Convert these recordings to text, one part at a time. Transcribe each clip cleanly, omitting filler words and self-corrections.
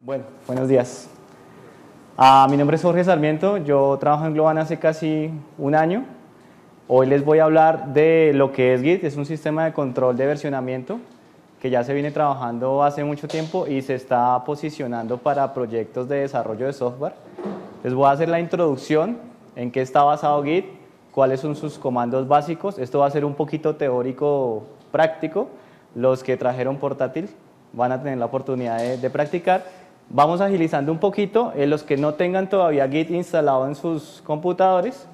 Bueno, buenos días. Mi nombre es Jorge Sarmiento, yo trabajo en Globant hace casi un año. Hoy les voy a hablar de lo que es Git. Es un sistema de control de versionamiento que ya se viene trabajando hace mucho tiempo y se está posicionando para proyectos de desarrollo de software. Les voy a hacer la introducción, en qué está basado Git, cuáles son sus comandos básicos. Esto va a ser un poquito teórico práctico. Los que trajeron portátil van a tener la oportunidad de practicar. Vamos agilizando un poquito. Los que no tengan todavía Git instalado en sus computadores,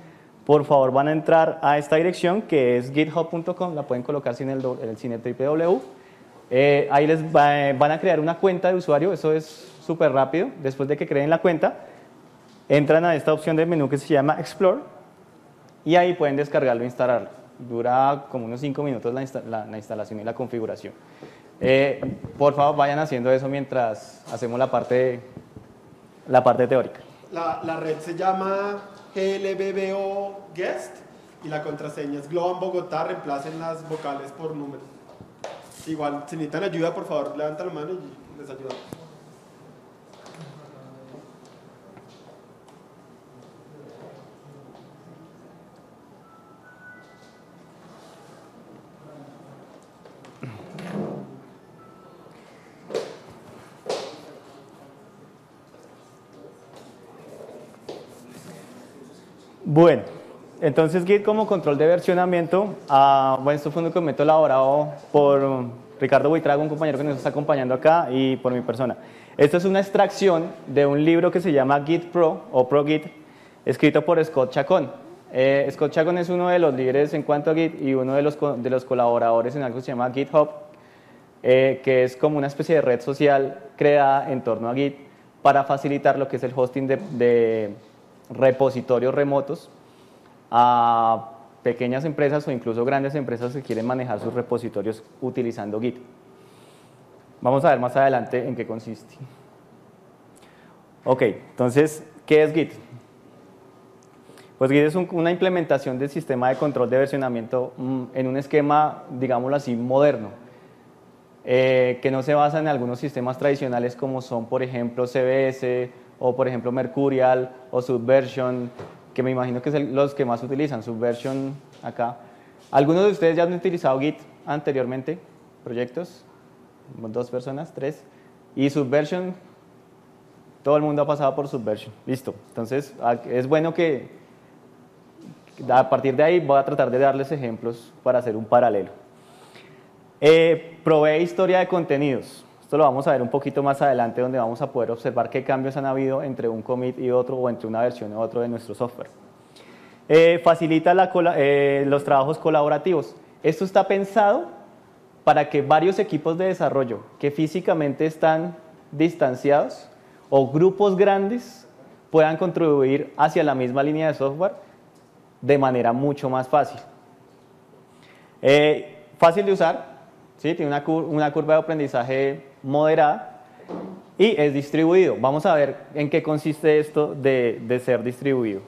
por favor van a entrar a esta dirección que es github.com, la pueden colocar sin el www. Ahí van a crear una cuenta de usuario, eso es súper rápido. Después de que creen la cuenta, entran a esta opción del menú que se llama Explore y ahí pueden descargarlo e instalarlo. Dura como unos 5 minutos la instalación y la configuración. Por favor, vayan haciendo eso mientras hacemos la parte teórica. La red se llama GLBBO Guest y la contraseña es Globant Bogotá. Reemplacen las vocales por números. Igual, si necesitan ayuda, por favor, levanten la mano y les ayudamos. Bueno, entonces Git como control de versionamiento. Bueno, esto fue un documento elaborado por Ricardo Buitrago, un compañero que nos está acompañando acá, y por mi persona. Esto es una extracción de un libro que se llama Git Pro o Pro Git, escrito por Scott Chacon. Scott Chacon es uno de los líderes en cuanto a Git y uno de los colaboradores en algo que se llama GitHub, que es como una especie de red social creada en torno a Git para facilitar lo que es el hosting de repositorios remotos a pequeñas empresas o incluso grandes empresas que quieren manejar sus repositorios utilizando Git. Vamos a ver más adelante en qué consiste. Ok, entonces, ¿qué es Git? Pues Git es una implementación del sistema de control de versionamiento en un esquema, digámoslo así, moderno, que no se basa en algunos sistemas tradicionales como son, por ejemplo, CBS o, por ejemplo, Mercurial o Subversion, que me imagino que son los que más utilizan, Subversion acá. ¿Algunos de ustedes ya han utilizado Git anteriormente? ¿Proyectos? ¿2 personas? ¿3? ¿Y Subversion? Todo el mundo ha pasado por Subversion. Listo. Entonces, es bueno que a partir de ahí voy a tratar de darles ejemplos para hacer un paralelo. Provee historia de contenidos. Esto lo vamos a ver un poquito más adelante, donde vamos a poder observar qué cambios han habido entre un commit y otro, o entre una versión y otro de nuestro software. Facilita los trabajos colaborativos. Esto está pensado para que varios equipos de desarrollo que físicamente están distanciados o grupos grandes puedan contribuir hacia la misma línea de software de manera mucho más fácil. Fácil de usar, ¿sí? Tiene una curva de aprendizaje moderada y es distribuido. Vamos a ver en qué consiste esto de ser distribuido.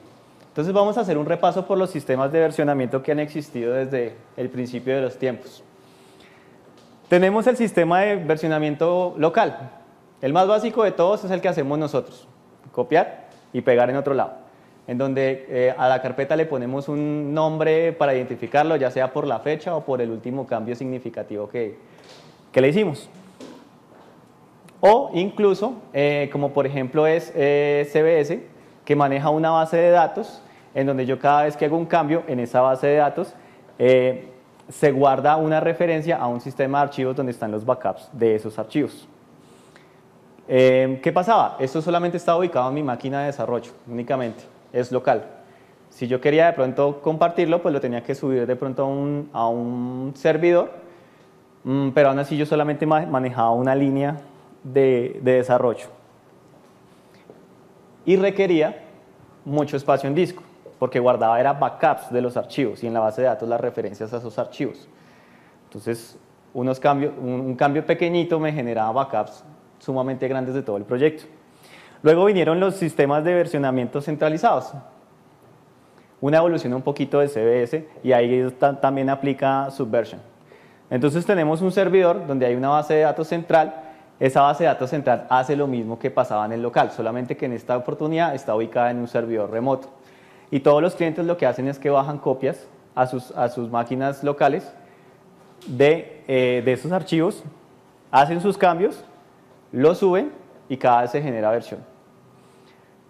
Entonces vamos a hacer un repaso por los sistemas de versionamiento que han existido desde el principio de los tiempos. Tenemos el sistema de versionamiento local. El más básico de todos es el que hacemos nosotros: copiar y pegar en otro lado, en donde a la carpeta le ponemos un nombre para identificarlo, ya sea por la fecha o por el último cambio significativo que le hicimos. O incluso, como por ejemplo es CBS, que maneja una base de datos, en donde yo cada vez que hago un cambio en esa base de datos, se guarda una referencia a un sistema de archivos donde están los backups de esos archivos. ¿Qué pasaba? Esto solamente estaba ubicado en mi máquina de desarrollo, únicamente, es local. Si yo quería de pronto compartirlo, pues lo tenía que subir de pronto a un servidor, pero aún así yo solamente manejaba una línea de desarrollo y requería mucho espacio en disco, porque guardaba era backups de los archivos y en la base de datos las referencias a esos archivos. Entonces, un cambio pequeñito me generaba backups sumamente grandes de todo el proyecto. Luego vinieron los sistemas de versionamiento centralizados, una evolución un poquito de CBS, y ahí también aplica Subversion. Entonces tenemos un servidor donde hay una base de datos central esa base de datos central hace lo mismo que pasaba en el local, solamente que en esta oportunidad está ubicada en un servidor remoto. Y todos los clientes lo que hacen es que bajan copias a sus máquinas locales de esos archivos, hacen sus cambios, los suben y cada vez se genera versión.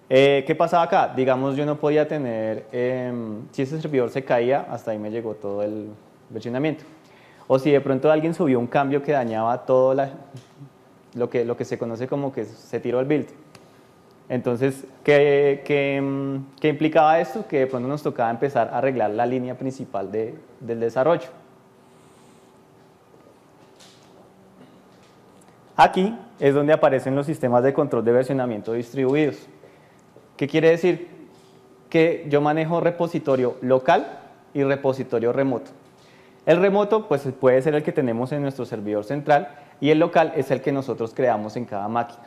¿Qué pasaba acá? Digamos, yo no podía tener, si ese servidor se caía, hasta ahí me llegó todo el versionamiento. O si de pronto alguien subió un cambio que dañaba todo lo que se conoce como que se tiró el build. Entonces, ¿qué implicaba esto? Que de pronto nos tocaba empezar a arreglar la línea principal del desarrollo. Aquí es donde aparecen los sistemas de control de versionamiento distribuidos. ¿Qué quiere decir? Que yo manejo repositorio local y repositorio remoto. El remoto pues, puede ser el que tenemos en nuestro servidor central y el local es el que nosotros creamos en cada máquina.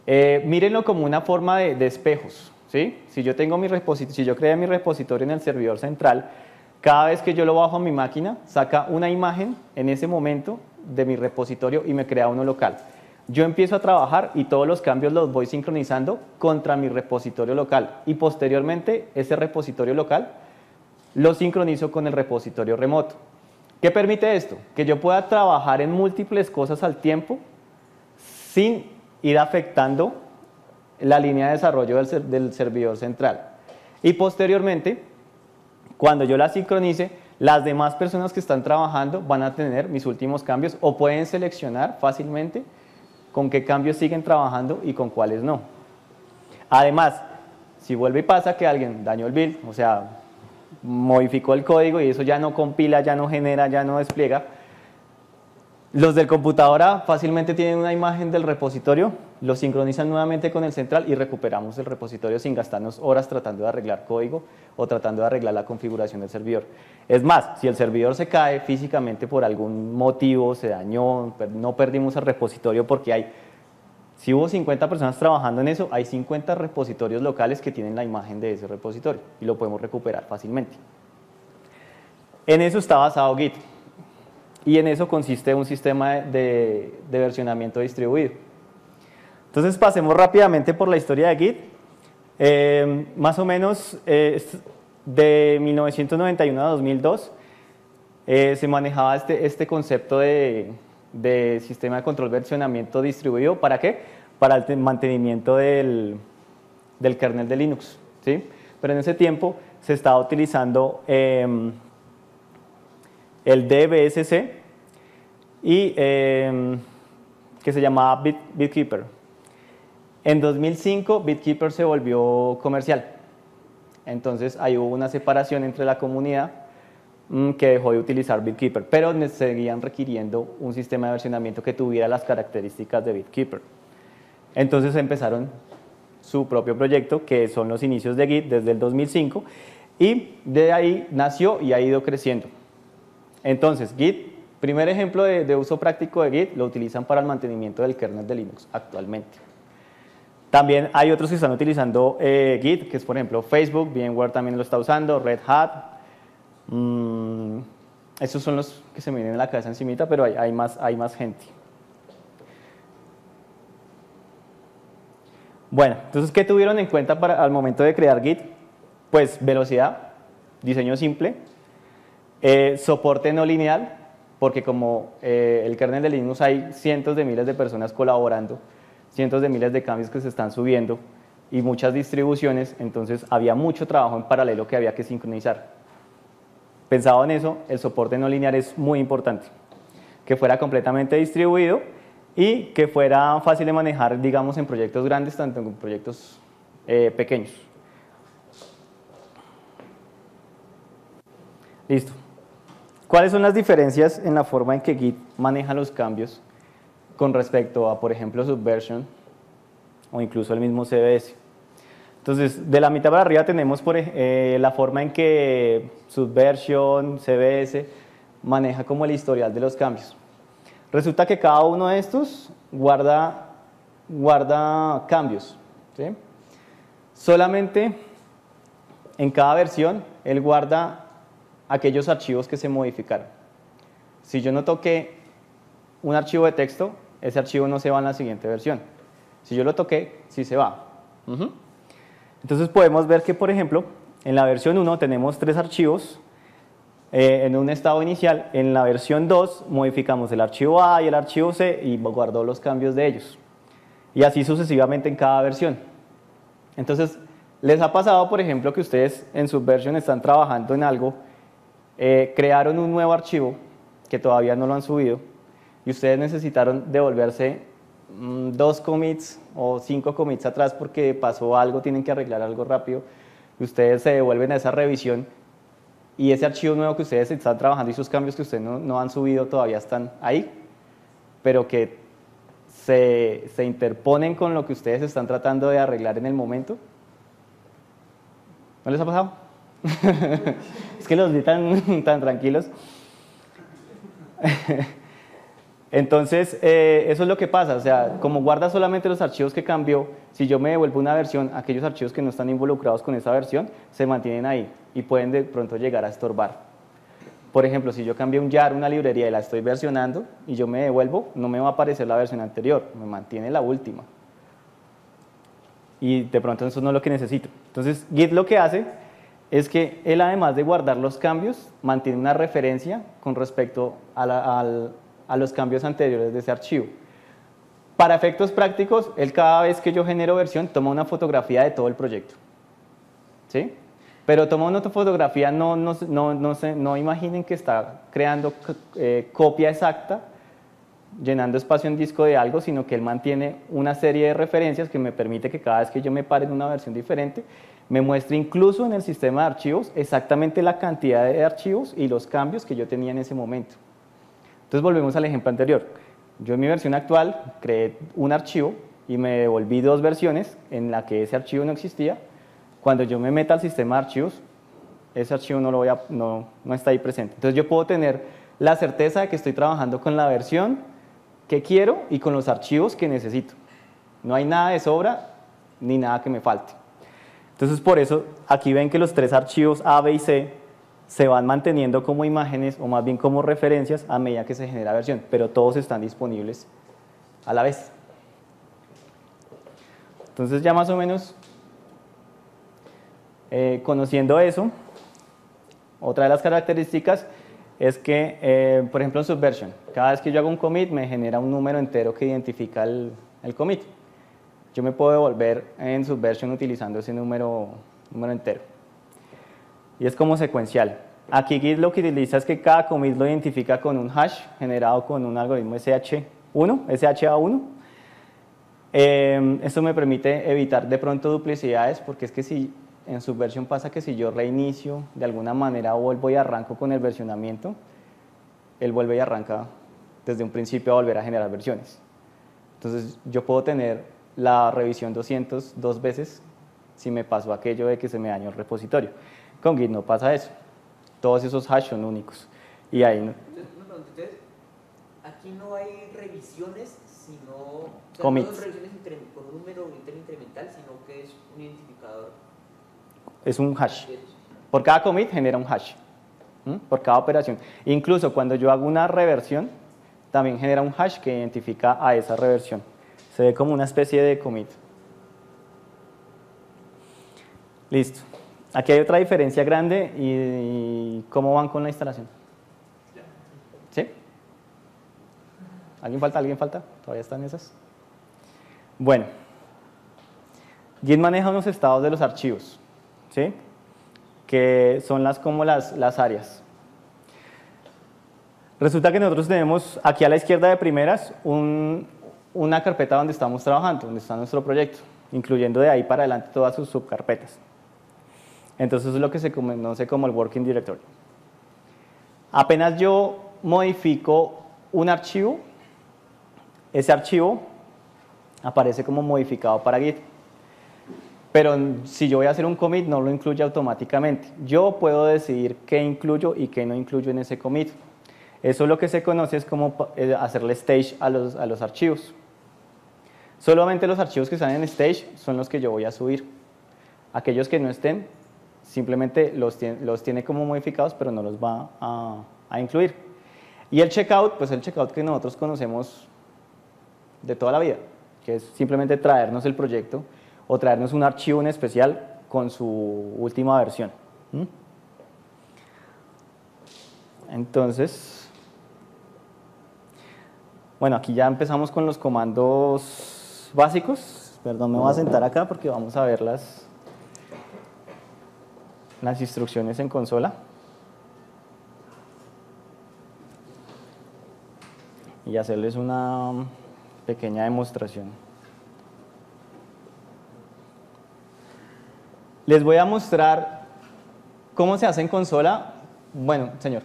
Mírenlo como una forma de espejos, ¿sí? Si yo creé mi repositorio en el servidor central, cada vez que yo lo bajo a mi máquina, saca una imagen en ese momento de mi repositorio y me crea uno local. Yo empiezo a trabajar y todos los cambios los voy sincronizando contra mi repositorio local y posteriormente ese repositorio local lo sincronizo con el repositorio remoto. ¿Qué permite esto? Que yo pueda trabajar en múltiples cosas al tiempo sin ir afectando la línea de desarrollo del servidor central. Y posteriormente, cuando yo la sincronice, las demás personas que están trabajando van a tener mis últimos cambios o pueden seleccionar fácilmente con qué cambios siguen trabajando y con cuáles no. Además, si vuelve y pasa que alguien dañó el build, o sea, modificó el código y eso ya no compila, ya no genera, ya no despliega, los del computadora fácilmente tienen una imagen del repositorio, lo sincronizan nuevamente con el central y recuperamos el repositorio sin gastarnos horas tratando de arreglar código o tratando de arreglar la configuración del servidor. Es más, si el servidor se cae físicamente por algún motivo, se dañó, no perdimos el repositorio porque si hubo 50 personas trabajando en eso, hay 50 repositorios locales que tienen la imagen de ese repositorio y lo podemos recuperar fácilmente. En eso está basado Git. Y en eso consiste un sistema de versionamiento distribuido. Entonces pasemos rápidamente por la historia de Git. Más o menos de 1991 a 2002 se manejaba este concepto de sistema de control versionamiento distribuido. ¿Para qué? Para el mantenimiento del kernel de Linux, ¿sí? Pero en ese tiempo se estaba utilizando el DBSC y que se llamaba BitKeeper. En 2005 BitKeeper se volvió comercial, entonces ahí hubo una separación entre la comunidad que dejó de utilizar BitKeeper, pero seguían requiriendo un sistema de versionamiento que tuviera las características de BitKeeper. Entonces empezaron su propio proyecto, que son los inicios de Git desde el 2005, y de ahí nació y ha ido creciendo. Entonces, Git, primer ejemplo de uso práctico de Git, lo utilizan para el mantenimiento del kernel de Linux actualmente. También hay otros que están utilizando Git, que es por ejemplo Facebook, VMware también lo está usando, Red Hat. Estos son los que se me vienen en la cabeza encimita, pero hay más gente. Bueno, entonces, ¿qué tuvieron en cuenta al momento de crear Git? Pues velocidad, diseño simple, soporte no lineal, porque como el kernel de Linux hay cientos de miles de personas colaborando, cientos de miles de cambios que se están subiendo y muchas distribuciones, entonces había mucho trabajo en paralelo que había que sincronizar. Pensado en eso, el soporte no lineal es muy importante, que fuera completamente distribuido y que fuera fácil de manejar, digamos, en proyectos grandes, tanto en proyectos pequeños. Listo. ¿Cuáles son las diferencias en la forma en que Git maneja los cambios con respecto a, por ejemplo, Subversion o incluso el mismo CVS? Entonces, de la mitad para arriba tenemos la forma en que Subversion, CVS maneja como el historial de los cambios. Resulta que cada uno de estos guarda cambios, ¿sí? Solamente en cada versión él guarda aquellos archivos que se modificaron. Si yo no toqué un archivo de texto, ese archivo no se va en la siguiente versión. Si yo lo toqué, sí se va. Entonces podemos ver que, por ejemplo, en la versión 1 tenemos 3 archivos en un estado inicial. En la versión 2 modificamos el archivo A y el archivo C y guardó los cambios de ellos. Y así sucesivamente en cada versión. Entonces, ¿les ha pasado, por ejemplo, que ustedes en Subversion están trabajando en algo, crearon un nuevo archivo que todavía no lo han subido y ustedes necesitaron devolverse 2 commits o 5 commits atrás porque pasó algo, tienen que arreglar algo rápido y ustedes se devuelven a esa revisión y ese archivo nuevo que ustedes están trabajando y sus cambios que ustedes no han subido todavía están ahí, pero que se interponen con lo que ustedes están tratando de arreglar en el momento? ¿No les ha pasado? Es que los vi tan tranquilos. Entonces, eso es lo que pasa, o sea, como guarda solamente los archivos que cambió, si yo me devuelvo una versión, aquellos archivos que no están involucrados con esa versión, se mantienen ahí y pueden de pronto llegar a estorbar. Por ejemplo, si yo cambio un jar, una librería y la estoy versionando y yo me devuelvo, no me va a aparecer la versión anterior, me mantiene la última. Y de pronto eso no es lo que necesito. Entonces, Git lo que hace es que él, además de guardar los cambios, mantiene una referencia con respecto a los cambios anteriores de ese archivo. Para efectos prácticos, él cada vez que yo genero versión, toma una fotografía de todo el proyecto. ¿Sí? Pero toma una fotografía, no imaginen que está creando copia exacta, llenando espacio en disco de algo, sino que él mantiene una serie de referencias que me permite que cada vez que yo me pare en una versión diferente, me muestre incluso en el sistema de archivos exactamente la cantidad de archivos y los cambios que yo tenía en ese momento. Entonces volvemos al ejemplo anterior. Yo en mi versión actual creé un archivo y me devolví 2 versiones en la que ese archivo no existía. Cuando yo me meta al sistema de archivos, ese archivo no está ahí presente. Entonces yo puedo tener la certeza de que estoy trabajando con la versión que quiero y con los archivos que necesito. No hay nada de sobra ni nada que me falte. Entonces por eso aquí ven que los 3 archivos A, B y C se van manteniendo como imágenes o más bien como referencias a medida que se genera versión, pero todos están disponibles a la vez. Entonces ya más o menos conociendo eso, otra de las características es que, por ejemplo en Subversion, cada vez que yo hago un commit me genera un número entero que identifica el commit. Yo me puedo devolver en Subversion utilizando ese número entero. Y es como secuencial. Aquí Git lo que utiliza es que cada commit lo identifica con un hash generado con un algoritmo SHA1. Esto me permite evitar de pronto duplicidades, porque es que si en Subversion pasa que si yo reinicio, de alguna manera vuelvo y arranco con el versionamiento, él vuelve y arranca desde un principio a volver a generar versiones. Entonces yo puedo tener la revisión 200 2 veces si me pasó aquello de que se me dañó el repositorio. Con Git no pasa eso. Todos esos hash son únicos. Y ahí no. Entonces, aquí no hay revisiones, sino commits. No son revisiones con un número incremental, sino que es un identificador. Es un hash. Por cada commit genera un hash. Por cada operación. Incluso cuando yo hago una reversión, también genera un hash que identifica a esa reversión. Se ve como una especie de commit. Listo. Aquí hay otra diferencia grande y ¿cómo van con la instalación? ¿Sí? ¿Alguien falta? ¿Alguien falta? ¿Todavía están esas? Bueno. Git maneja unos estados de los archivos, ¿sí? Que son como las áreas. Resulta que nosotros tenemos aquí a la izquierda de primeras una carpeta donde estamos trabajando, donde está nuestro proyecto, incluyendo de ahí para adelante todas sus subcarpetas. Entonces es lo que se conoce como el Working Directory. Apenas yo modifico un archivo, ese archivo aparece como modificado para Git. Pero si yo voy a hacer un commit, no lo incluye automáticamente. Yo puedo decidir qué incluyo y qué no incluyo en ese commit. Eso es lo que se conoce es como hacerle stage a los archivos. Solamente los archivos que están en stage son los que yo voy a subir. Aquellos que no estén, simplemente los tiene como modificados, pero no los va a incluir. Y el checkout, pues el checkout que nosotros conocemos de toda la vida, que es simplemente traernos el proyecto o traernos un archivo en especial con su última versión. ¿Mm? Entonces, bueno, aquí ya empezamos con los comandos básicos. Perdón, me voy a sentar acá porque vamos a ver las instrucciones en consola. Y hacerles una pequeña demostración. Les voy a mostrar cómo se hace en consola. Bueno, señor.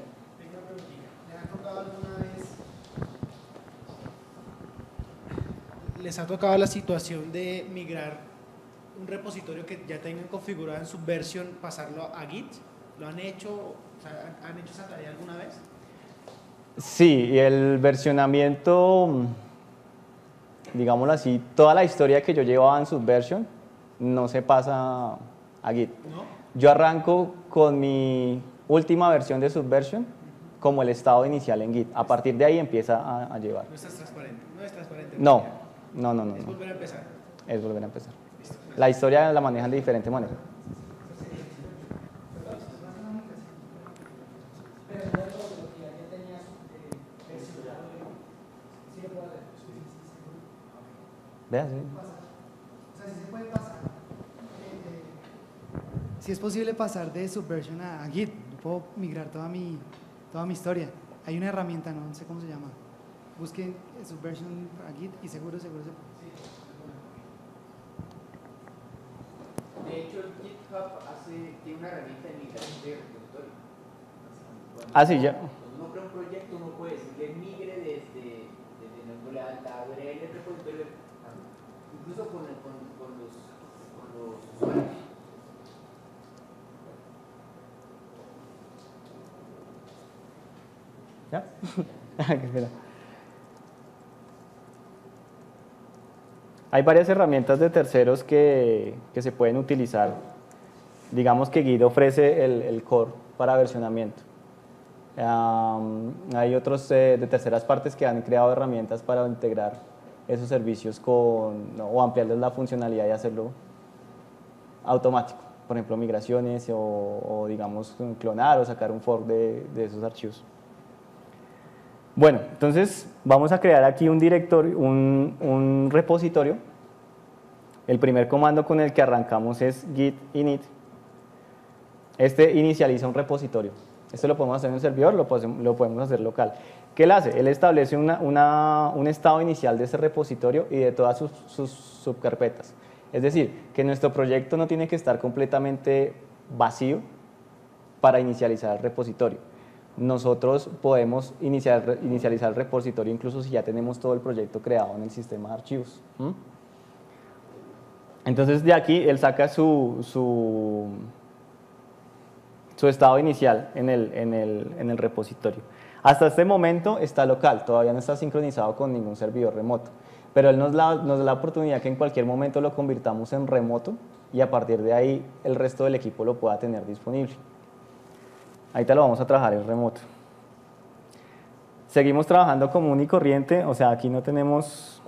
¿Les ha tocado la situación de migrar un repositorio que ya tengan configurado en Subversion, pasarlo a Git? ¿Lo han hecho? O sea, ¿han hecho esa tarea alguna vez? Sí, y el versionamiento, digámoslo así, toda la historia que yo llevaba en Subversion no se pasa a Git. ¿No? Yo arranco con mi última versión de Subversion como el estado inicial en Git. A partir de ahí empieza a llevar. No estás transparente. No es transparente. No, Ya. no. Es volver a empezar. Es volver a empezar. Listo. La historia la manejan de diferente manera. Vea, sí. O sea, sí se puede pasar. Si es posible pasar de Subversion a Git, yo puedo migrar toda mi historia. Hay una herramienta, no sé cómo se llama. Busquen Subversion a Git y seguro se puede. De hecho, el GitHub tiene una herramienta de migración de repositorio. Ah, sí, ya. Cuando uno crea un proyecto, uno puede decirle migre desde la URL del repositorio, incluso con los usuarios. ¿Ya? Espera. Hay varias herramientas de terceros que se pueden utilizar. Digamos que Git ofrece el core para versionamiento. Hay otros de terceras partes que han creado herramientas para integrar esos servicios o ampliarles la funcionalidad y hacerlo automático. Por ejemplo, migraciones o digamos clonar o sacar un fork de esos archivos. Bueno, entonces vamos a crear aquí un directorio, un repositorio. El primer comando con el que arrancamos es git init. Este inicializa un repositorio. Esto lo podemos hacer en un servidor, lo podemos hacer local. ¿Qué él hace? Él establece un estado inicial de ese repositorio y de todas sus subcarpetas. Es decir, que nuestro proyecto no tiene que estar completamente vacío para inicializar el repositorio. Nosotros podemos inicializar el repositorio incluso si ya tenemos todo el proyecto creado en el sistema de archivos. Entonces de aquí él saca su estado inicial en el repositorio. Hasta este momento está local, todavía no está sincronizado con ningún servidor remoto, pero él nos da la oportunidad que en cualquier momento lo convirtamos en remoto y a partir de ahí el resto del equipo lo pueda tener disponible. Ahorita lo vamos a trabajar en remoto. Seguimos trabajando común y corriente, o sea, aquí no tenemos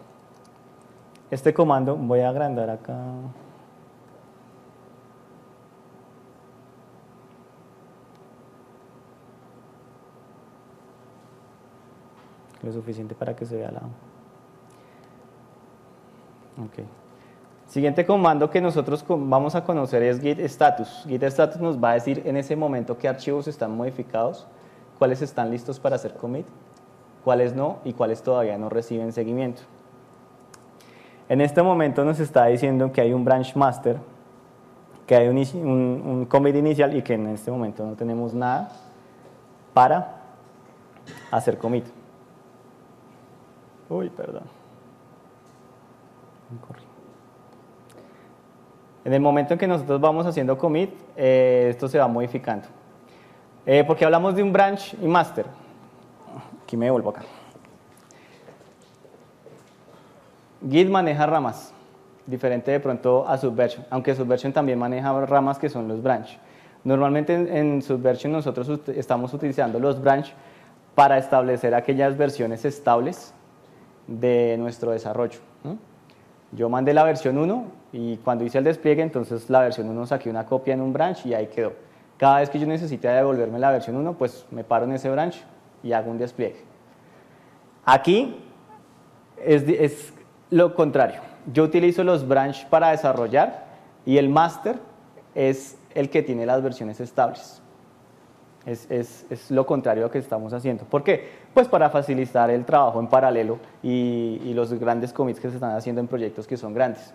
este comando. Voy a agrandar acá. Lo suficiente para que se vea la... Ok. Siguiente comando que nosotros vamos a conocer es git status. Git status nos va a decir en ese momento qué archivos están modificados, cuáles están listos para hacer commit, cuáles no y cuáles todavía no reciben seguimiento. En este momento nos está diciendo que hay un branch master, que hay un commit inicial y que en este momento no tenemos nada para hacer commit. Uy, perdón. En el momento en que nosotros vamos haciendo commit, esto se va modificando. Porque hablamos de un branch y master. Aquí me devuelvo acá. Git maneja ramas, diferente de pronto a Subversion, aunque Subversion también maneja ramas que son los branch. Normalmente en Subversion nosotros estamos utilizando los branch para establecer aquellas versiones estables de nuestro desarrollo. Yo mandé la versión 1 y cuando hice el despliegue, entonces la versión 1 saqué una copia en un branch y ahí quedó. Cada vez que yo necesite devolverme la versión 1, pues me paro en ese branch y hago un despliegue. Aquí es lo contrario. Yo utilizo los branch para desarrollar y el master es el que tiene las versiones estables. Es lo contrario a lo que estamos haciendo. ¿Por qué? Pues para facilitar el trabajo en paralelo y los grandes commits que se están haciendo en proyectos que son grandes.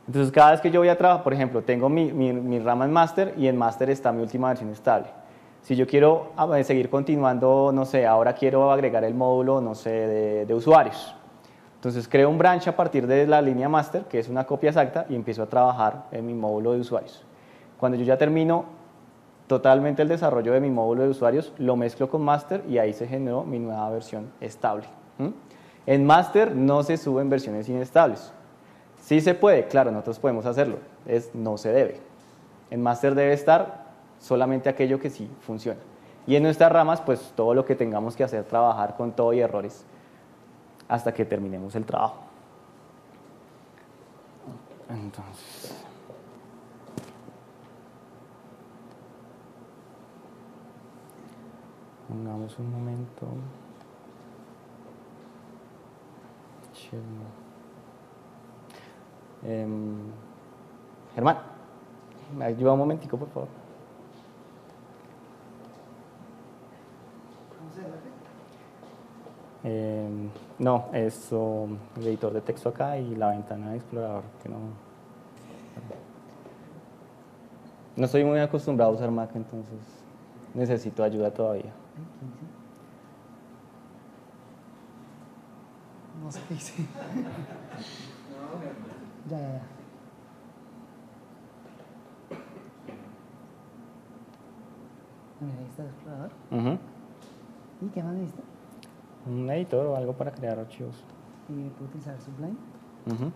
Entonces, cada vez que yo voy a trabajar, por ejemplo, tengo mi rama en master y en master está mi última versión estable. Si yo quiero seguir continuando, no sé, ahora quiero agregar el módulo, no sé, de usuarios. Entonces, creo un branch a partir de la línea master, que es una copia exacta, y empiezo a trabajar en mi módulo de usuarios. Cuando yo ya termino totalmente el desarrollo de mi módulo de usuarios, lo mezclo con master y ahí se generó mi nueva versión estable. En master no se suben versiones inestables. Sí se puede, claro, nosotros podemos hacerlo, no se debe. En master debe estar solamente aquello que sí funciona. Y en nuestras ramas, pues todo lo que tengamos que hacer, trabajar con todo y errores hasta que terminemos el trabajo. Entonces, pongamos un momento. Germán, ¿me ayuda un momentico, por favor? No, es el editor de texto acá y la ventana de explorador, que no estoy muy acostumbrado a usar Mac, entonces necesito ayuda todavía. No sé qué hice. Ya. Ahí está el explorador. ¿Y qué más necesita? Un editor o algo para crear archivos. Y puedo utilizar Sublime,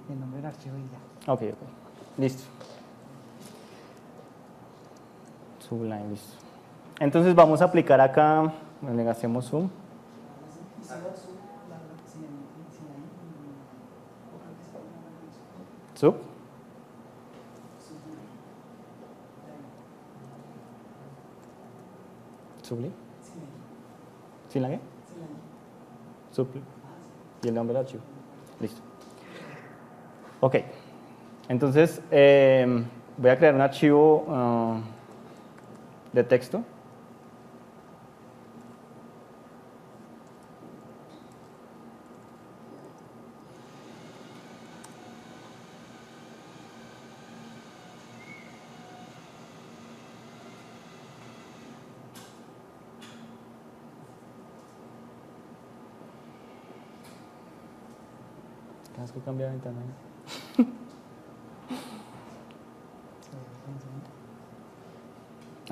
el nombre del archivo y ya. Ok, listo. Sublime, listo. Entonces vamos a aplicar acá, le hacemos zoom. Sub. Sublime. ¿Sin la qué? Sublime. Y el nombre del archivo. Listo. Ok. Entonces, voy a crear un archivo de texto. Tienes que cambiar de ventana.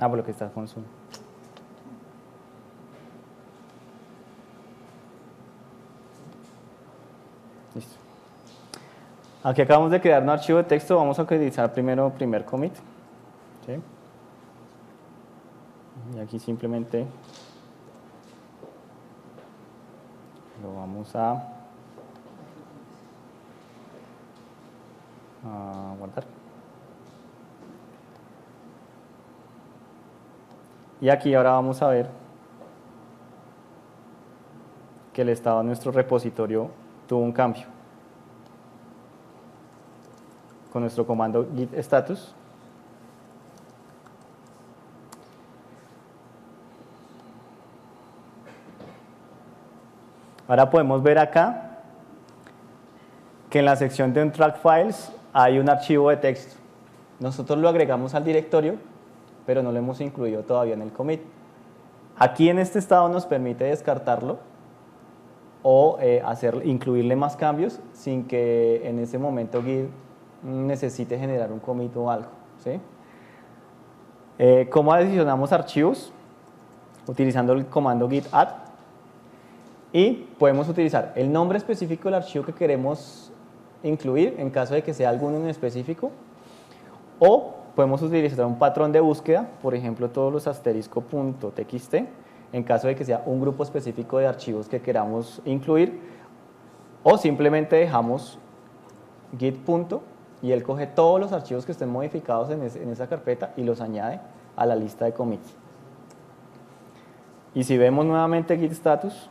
Por lo que estás con Zoom. Listo. Aquí acabamos de crear un archivo de texto. Vamos a utilizar primero primer commit. ¿Sí? Y aquí simplemente lo vamos a guardar. Y aquí ahora vamos a ver que el estado de nuestro repositorio tuvo un cambio. Con nuestro comando git status. Ahora podemos ver acá que en la sección de Untracked Files hay un archivo de texto. Nosotros lo agregamos al directorio, pero no lo hemos incluido todavía en el commit. Aquí en este estado nos permite descartarlo o incluirle más cambios sin que en ese momento Git necesite generar un commit o algo. ¿Sí? ¿Cómo adicionamos archivos? Utilizando el comando git add. Y podemos utilizar el nombre específico del archivo que queremos incluir en caso de que sea alguno en específico, o podemos utilizar un patrón de búsqueda, por ejemplo todos los asterisco.txt, en caso de que sea un grupo específico de archivos que queramos incluir, O simplemente dejamos git punto y él coge todos los archivos que estén modificados en esa carpeta y los añade a la lista de commits. Y si vemos nuevamente git status,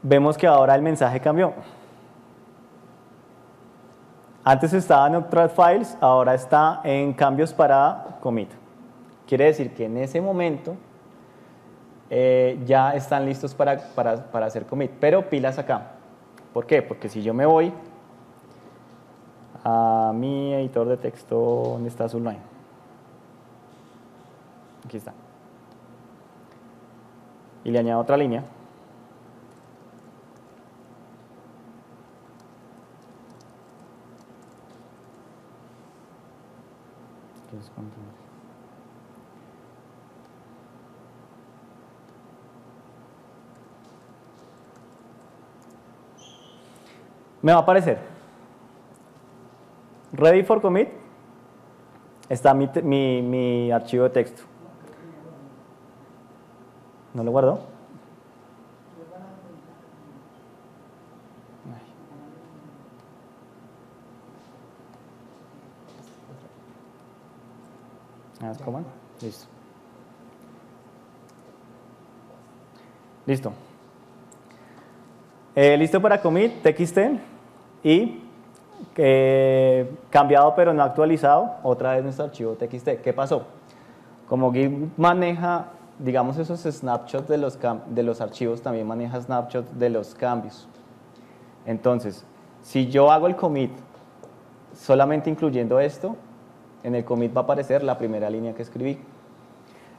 vemos que ahora el mensaje cambió. Antes estaba en Updraft Files, ahora está en cambios para commit. Quiere decir que en ese momento ya están listos para hacer commit, pero pilas acá. ¿Por qué? Porque si yo me voy a mi editor de texto, ¿dónde está Sublime? Aquí está. Y le añado otra línea. Me va a aparecer ready for commit, está mi archivo de texto. ¿No lo guardó? ¿Cómo? Listo. Listo. Listo para commit, txt y cambiado pero no actualizado, otra vez nuestro archivo txt. ¿Qué pasó? Como Git maneja, digamos, esos snapshots de los archivos, también maneja snapshots de los cambios. Entonces, si yo hago el commit solamente incluyendo esto, en el commit va a aparecer la primera línea que escribí.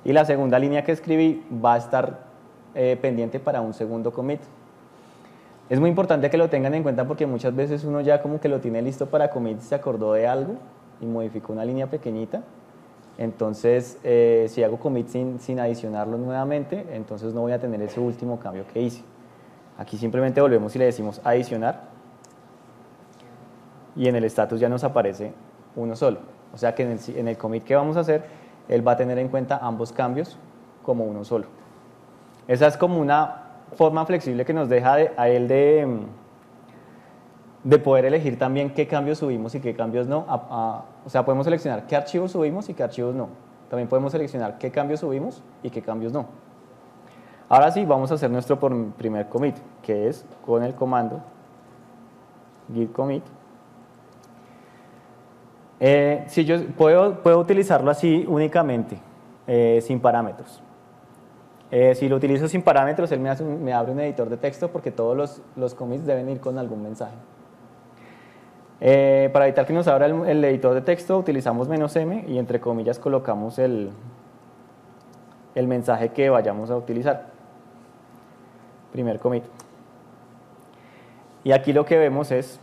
Y la segunda línea que escribí va a estar pendiente para un segundo commit. Es muy importante que lo tengan en cuenta porque muchas veces uno ya como que lo tiene listo para commit, se acordó de algo y modificó una línea pequeñita. Entonces, si hago commit sin adicionarlo nuevamente, entonces no voy a tener ese último cambio que hice. Aquí simplemente volvemos y le decimos adicionar y en el status ya nos aparece uno solo. O sea que en el commit que vamos a hacer, él va a tener en cuenta ambos cambios como uno solo. Esa es como una forma flexible que nos deja a él de poder elegir también qué cambios subimos y qué cambios no. O sea, podemos seleccionar qué archivos subimos y qué archivos no. También podemos seleccionar qué cambios subimos y qué cambios no. Ahora sí, vamos a hacer nuestro primer commit, que es con el comando git commit. Si yo puedo utilizarlo así únicamente, sin parámetros. Si lo utilizo sin parámetros, él me abre un editor de texto porque todos los commits deben ir con algún mensaje. Para evitar que nos abra el editor de texto, utilizamos "-m" y entre comillas colocamos el mensaje que vayamos a utilizar. Primer commit. Y aquí lo que vemos es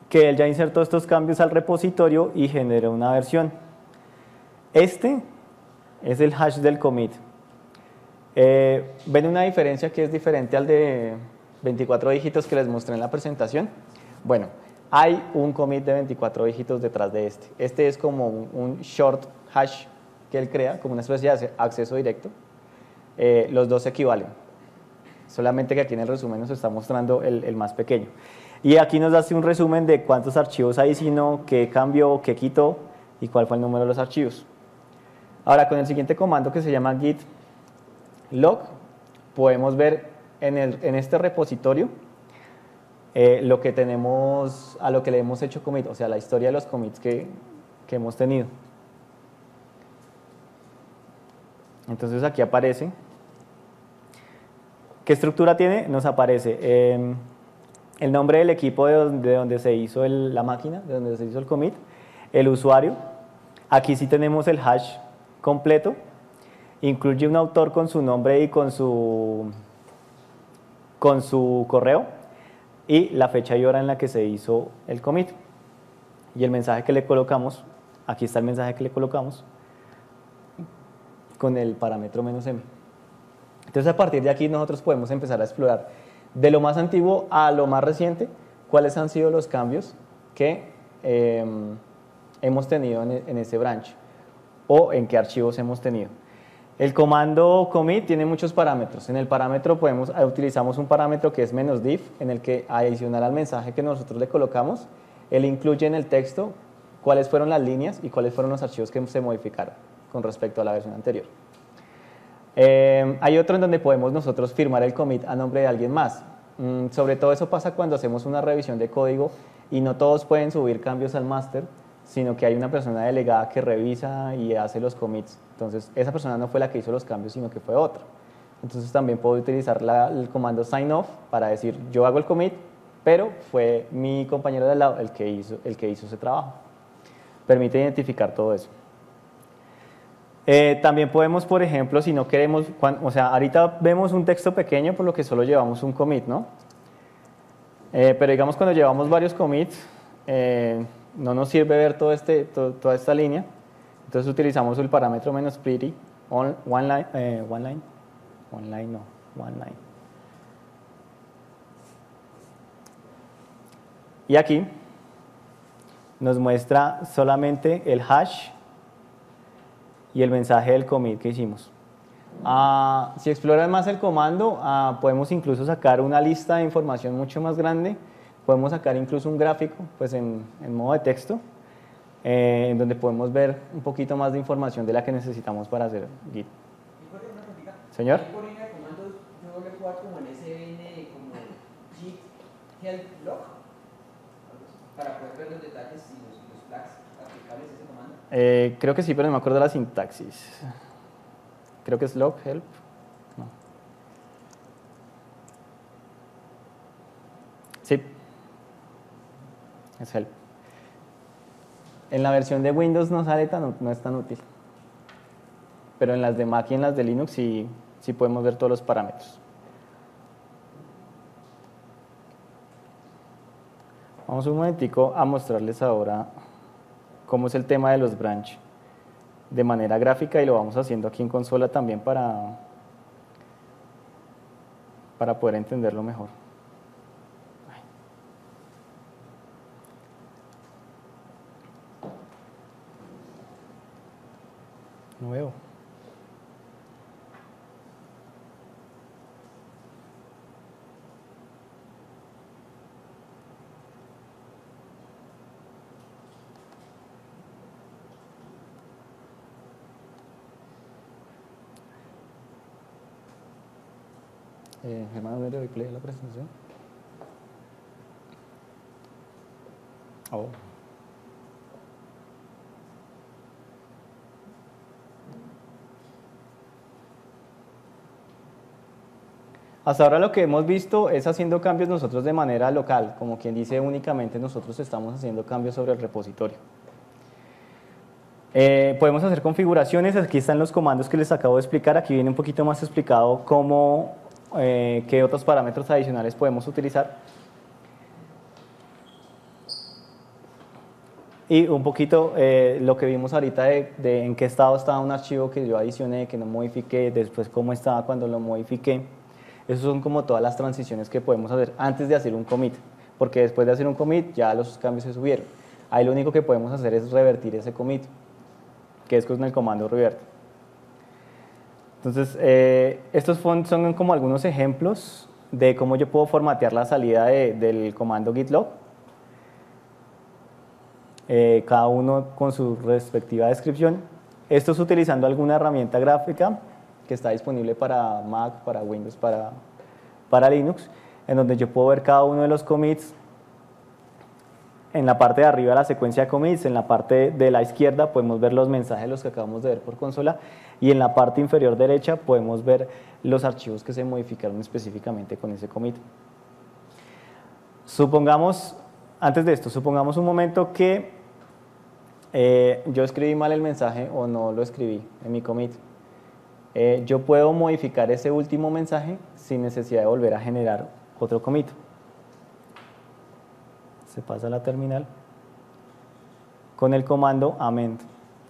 que él ya insertó estos cambios al repositorio y generó una versión. Este es el hash del commit. ¿Ven una diferencia que es diferente al de 24 dígitos que les mostré en la presentación? Bueno, hay un commit de 24 dígitos detrás de este. Este es como un short hash que él crea, como una especie de acceso directo. Los dos equivalen. Solamente que aquí en el resumen nos está mostrando el más pequeño. Y aquí nos hace un resumen de cuántos archivos adicionó, qué cambió, qué quitó y cuál fue el número de los archivos. Ahora, con el siguiente comando que se llama git log, podemos ver en este repositorio lo que tenemos, a lo que le hemos hecho commit, o sea, la historia de los commits que hemos tenido. Entonces aquí aparece. ¿Qué estructura tiene? Nos aparece el nombre del equipo de donde se hizo la máquina, de donde se hizo el commit, el usuario. Aquí sí tenemos el hash completo. Incluye un autor con su nombre y con su correo y la fecha y hora en la que se hizo el commit. Y el mensaje que le colocamos, aquí está el mensaje que le colocamos con el parámetro "-m". Entonces, a partir de aquí nosotros podemos empezar a explorar de lo más antiguo a lo más reciente cuáles han sido los cambios que hemos tenido en ese branch. o en qué archivos hemos tenido. El comando commit tiene muchos parámetros. En el parámetro utilizamos un parámetro que es -diff, en el que adicional al mensaje que nosotros le colocamos, él incluye en el texto cuáles fueron las líneas y cuáles fueron los archivos que se modificaron con respecto a la versión anterior. Hay otro en donde podemos nosotros firmar el commit a nombre de alguien más. Sobre todo eso pasa cuando hacemos una revisión de código y no todos pueden subir cambios al máster, sino que hay una persona delegada que revisa y hace los commits. Entonces, esa persona no fue la que hizo los cambios, sino que fue otra. Entonces, también puedo utilizar el comando sign off para decir, yo hago el commit, pero fue mi compañero de al lado el que hizo ese trabajo. Permite identificar todo eso. También podemos, por ejemplo, si no queremos, o sea, ahorita vemos un texto pequeño por lo que solo llevamos un commit, ¿no? Pero digamos cuando llevamos varios commits, no nos sirve ver toda esta línea, entonces utilizamos el parámetro -pretty, one line. Y aquí nos muestra solamente el hash y el mensaje del commit que hicimos. Si exploran más el comando, podemos incluso sacar una lista de información mucho más grande. Podemos sacar incluso un gráfico pues en modo de texto, en donde podemos ver un poquito más de información de la que necesitamos para hacer Git. Señor. Por línea de comandos, yo le puedo dar como en SVN, como Git help log, para poder ver los detalles y los flags aplicables a ese comando. Creo que sí, pero no me acuerdo de la sintaxis. Creo que es log help. No. Sí. Es help. En la versión de Windows no es tan útil. Pero en las de Mac y en las de Linux sí podemos ver todos los parámetros. Vamos un momentico a mostrarles ahora cómo es el tema de los branch de manera gráfica y lo vamos haciendo aquí en consola también para poder entenderlo mejor. No veo. Germán, ¿dónde le doy play a la presentación? Oh. Hasta ahora lo que hemos visto es haciendo cambios nosotros de manera local, como quien dice únicamente nosotros estamos haciendo cambios sobre el repositorio. Podemos hacer configuraciones, aquí están los comandos que les acabo de explicar, aquí viene un poquito más explicado cómo, qué otros parámetros adicionales podemos utilizar. Y un poquito lo que vimos ahorita de en qué estado estaba un archivo que yo adicioné, que no modifiqué, después cómo estaba cuando lo modifiqué. Esas son como todas las transiciones que podemos hacer antes de hacer un commit, porque después de hacer un commit ya los cambios se subieron. Ahí lo único que podemos hacer es revertir ese commit, que es con el comando revert. Entonces, estos son como algunos ejemplos de cómo yo puedo formatear la salida del comando git log. Cada uno con su respectiva descripción. Esto es utilizando alguna herramienta gráfica que está disponible para Mac, para Windows, para Linux, en donde yo puedo ver cada uno de los commits. En la parte de arriba la secuencia de commits, en la parte de la izquierda podemos ver los mensajes los que acabamos de ver por consola y en la parte inferior derecha podemos ver los archivos que se modificaron específicamente con ese commit. Supongamos, antes de esto, supongamos un momento que yo escribí mal el mensaje o no lo escribí en mi commit. Yo puedo modificar ese último mensaje sin necesidad de volver a generar otro commit. Se pasa a la terminal con el comando amend,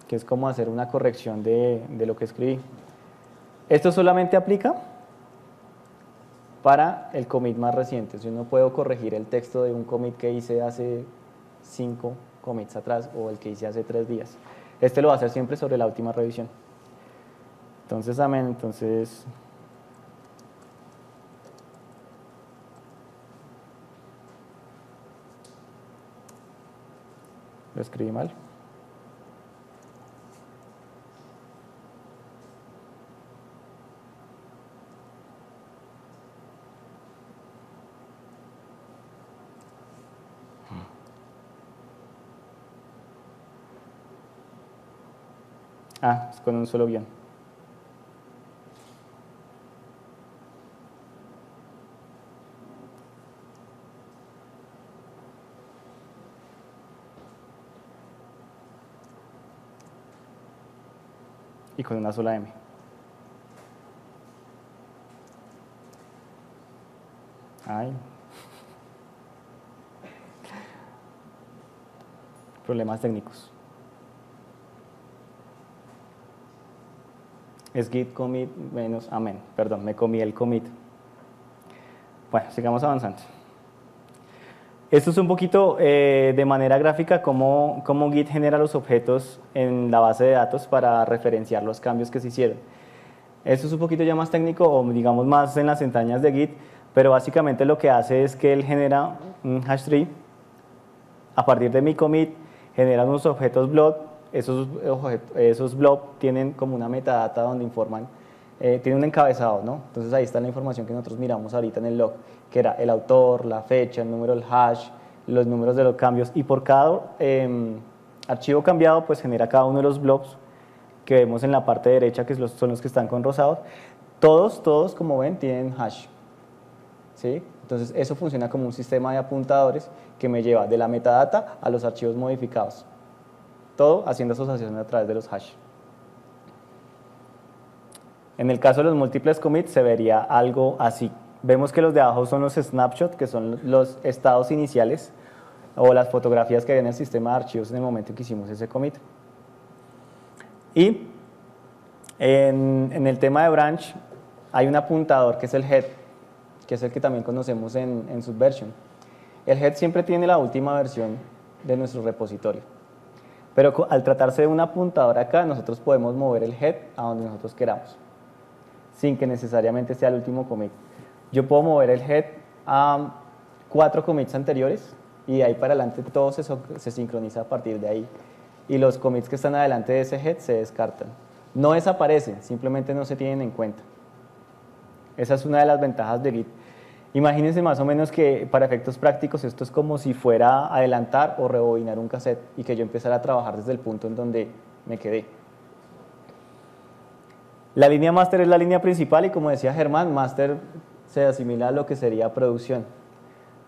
que es como hacer una corrección de lo que escribí. Esto solamente aplica para el commit más reciente. Yo no puedo corregir el texto de un commit que hice hace 5 commits atrás o el que hice hace 3 días. Este lo va a hacer siempre sobre la última revisión. Entonces, amén, entonces... Lo escribí mal. Ah, es con un solo guión. Y con una sola M. Ay. Problemas técnicos. Es git commit menos amén. Perdón, me comí el commit. Bueno, sigamos avanzando. Esto es un poquito de manera gráfica cómo Git genera los objetos en la base de datos para referenciar los cambios que se hicieron. Esto es un poquito ya más técnico o digamos más en las entrañas de Git, pero básicamente lo que hace es que él genera un hash tree. A partir de mi commit genera unos objetos blob. Esos blob tienen como una metadata donde informan, tiene un encabezado, ¿no? Entonces ahí está la información que nosotros miramos ahorita en el log, que era el autor, la fecha, el número del hash, los números de los cambios, y por cada archivo cambiado pues genera cada uno de los blobs que vemos en la parte derecha, que son los que están con rosados. Todos como ven tienen hash, ¿sí? Entonces eso funciona como un sistema de apuntadores que me lleva de la metadata a los archivos modificados. Todo haciendo asociaciones a través de los hash. En el caso de los múltiples commits se vería algo así. Vemos que los de abajo son los snapshots, que son los estados iniciales o las fotografías que hay en el sistema de archivos en el momento en que hicimos ese commit. Y en el tema de branch hay un apuntador que es el head, que es el que también conocemos en Subversion. El head siempre tiene la última versión de nuestro repositorio. Pero al tratarse de un apuntador acá, nosotros podemos mover el head a donde nosotros queramos, sin que necesariamente sea el último commit. Yo puedo mover el head a 4 commits anteriores y de ahí para adelante todo se sincroniza a partir de ahí. Y los commits que están adelante de ese head se descartan. No desaparecen, simplemente no se tienen en cuenta. Esa es una de las ventajas de Git. Imagínense más o menos que para efectos prácticos esto es como si fuera adelantar o rebobinar un cassette y que yo empezara a trabajar desde el punto en donde me quedé. La línea master es la línea principal y como decía Germán, master se asimila a lo que sería producción.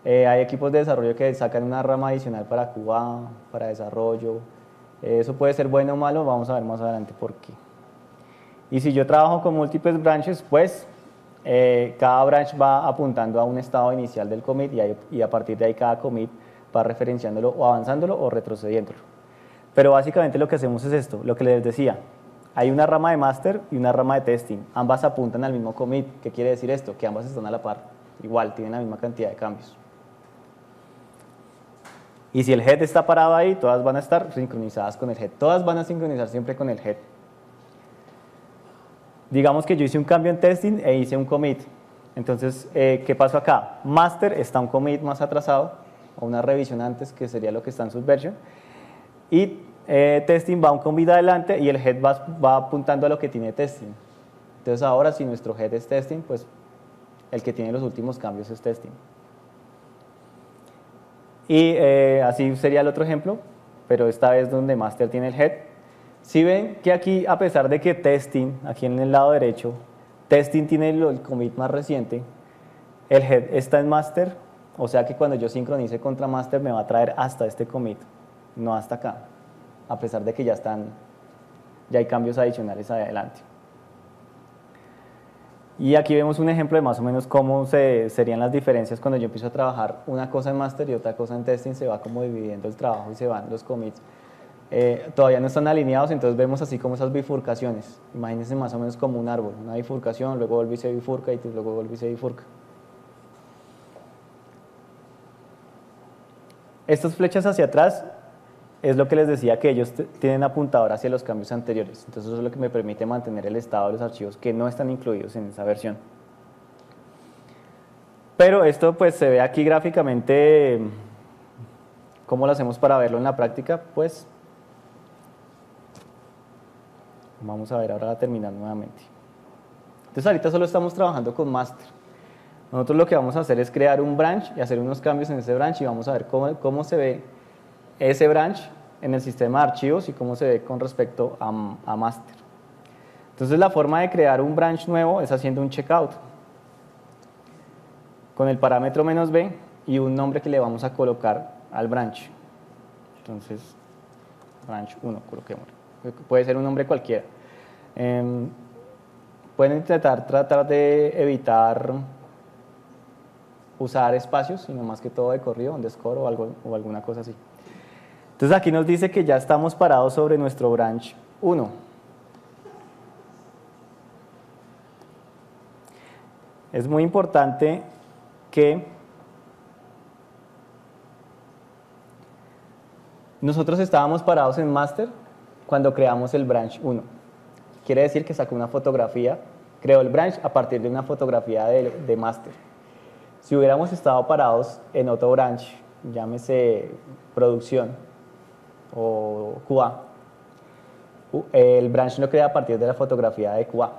Hay equipos de desarrollo que sacan una rama adicional para QA, para desarrollo. Eso puede ser bueno o malo, vamos a ver más adelante por qué. Y si yo trabajo con múltiples branches, pues cada branch va apuntando a un estado inicial del commit y a partir de ahí cada commit va referenciándolo o avanzándolo o retrocediéndolo. Pero básicamente lo que hacemos es esto, lo que les decía. Hay una rama de master y una rama de testing. Ambas apuntan al mismo commit. ¿Qué quiere decir esto? Que ambas están a la par. Igual, tienen la misma cantidad de cambios. Y si el head está parado ahí, todas van a estar sincronizadas con el head. Todas van a sincronizar siempre con el head. Digamos que yo hice un cambio en testing e hice un commit. Entonces, ¿qué pasó acá? Master está un commit más atrasado, o una revisión antes, que sería lo que está en Subversion. Y testing va un commit adelante y el head va apuntando a lo que tiene testing. Entonces, ahora si nuestro head es testing, pues el que tiene los últimos cambios es testing. Y así sería el otro ejemplo, pero esta vez donde master tiene el head. Si ven que aquí, a pesar de que testing, aquí en el lado derecho, testing tiene el commit más reciente, el head está en master, o sea que cuando yo sincronice contra master me va a traer hasta este commit, no hasta acá, a pesar de que ya hay cambios adicionales adelante. Y aquí vemos un ejemplo de más o menos cómo serían las diferencias cuando yo empiezo a trabajar una cosa en master y otra cosa en testing, se va como dividiendo el trabajo y se van los commits. Todavía no están alineados, entonces vemos así como esas bifurcaciones. Imagínense más o menos como un árbol, una bifurcación, luego vuelve y se bifurca y luego vuelve y se bifurca. Estas flechas hacia atrás es lo que les decía, que ellos tienen apuntador hacia los cambios anteriores. Entonces eso es lo que me permite mantener el estado de los archivos que no están incluidos en esa versión. Pero esto pues se ve aquí gráficamente. ¿Cómo lo hacemos para verlo en la práctica? Pues vamos a ver ahora a terminar nuevamente. Entonces ahorita solo estamos trabajando con master. Nosotros lo que vamos a hacer es crear un branch y hacer unos cambios en ese branch y vamos a ver cómo se ve ese branch en el sistema de archivos y cómo se ve con respecto a master. Entonces la forma de crear un branch nuevo es haciendo un checkout con el parámetro "-b" y un nombre que le vamos a colocar al branch. Entonces, branch 1, coloquémoslo. Puede ser un nombre cualquiera. Pueden tratar de evitar usar espacios, sino más que todo de corrido, underscore o alguna cosa así. Entonces aquí nos dice que ya estamos parados sobre nuestro branch 1. Es muy importante que nosotros estábamos parados en master cuando creamos el branch 1. Quiere decir que sacó una fotografía, creó el branch a partir de una fotografía de master. Si hubiéramos estado parados en otro branch, llámese producción o QA, el branch lo crea a partir de la fotografía de QA.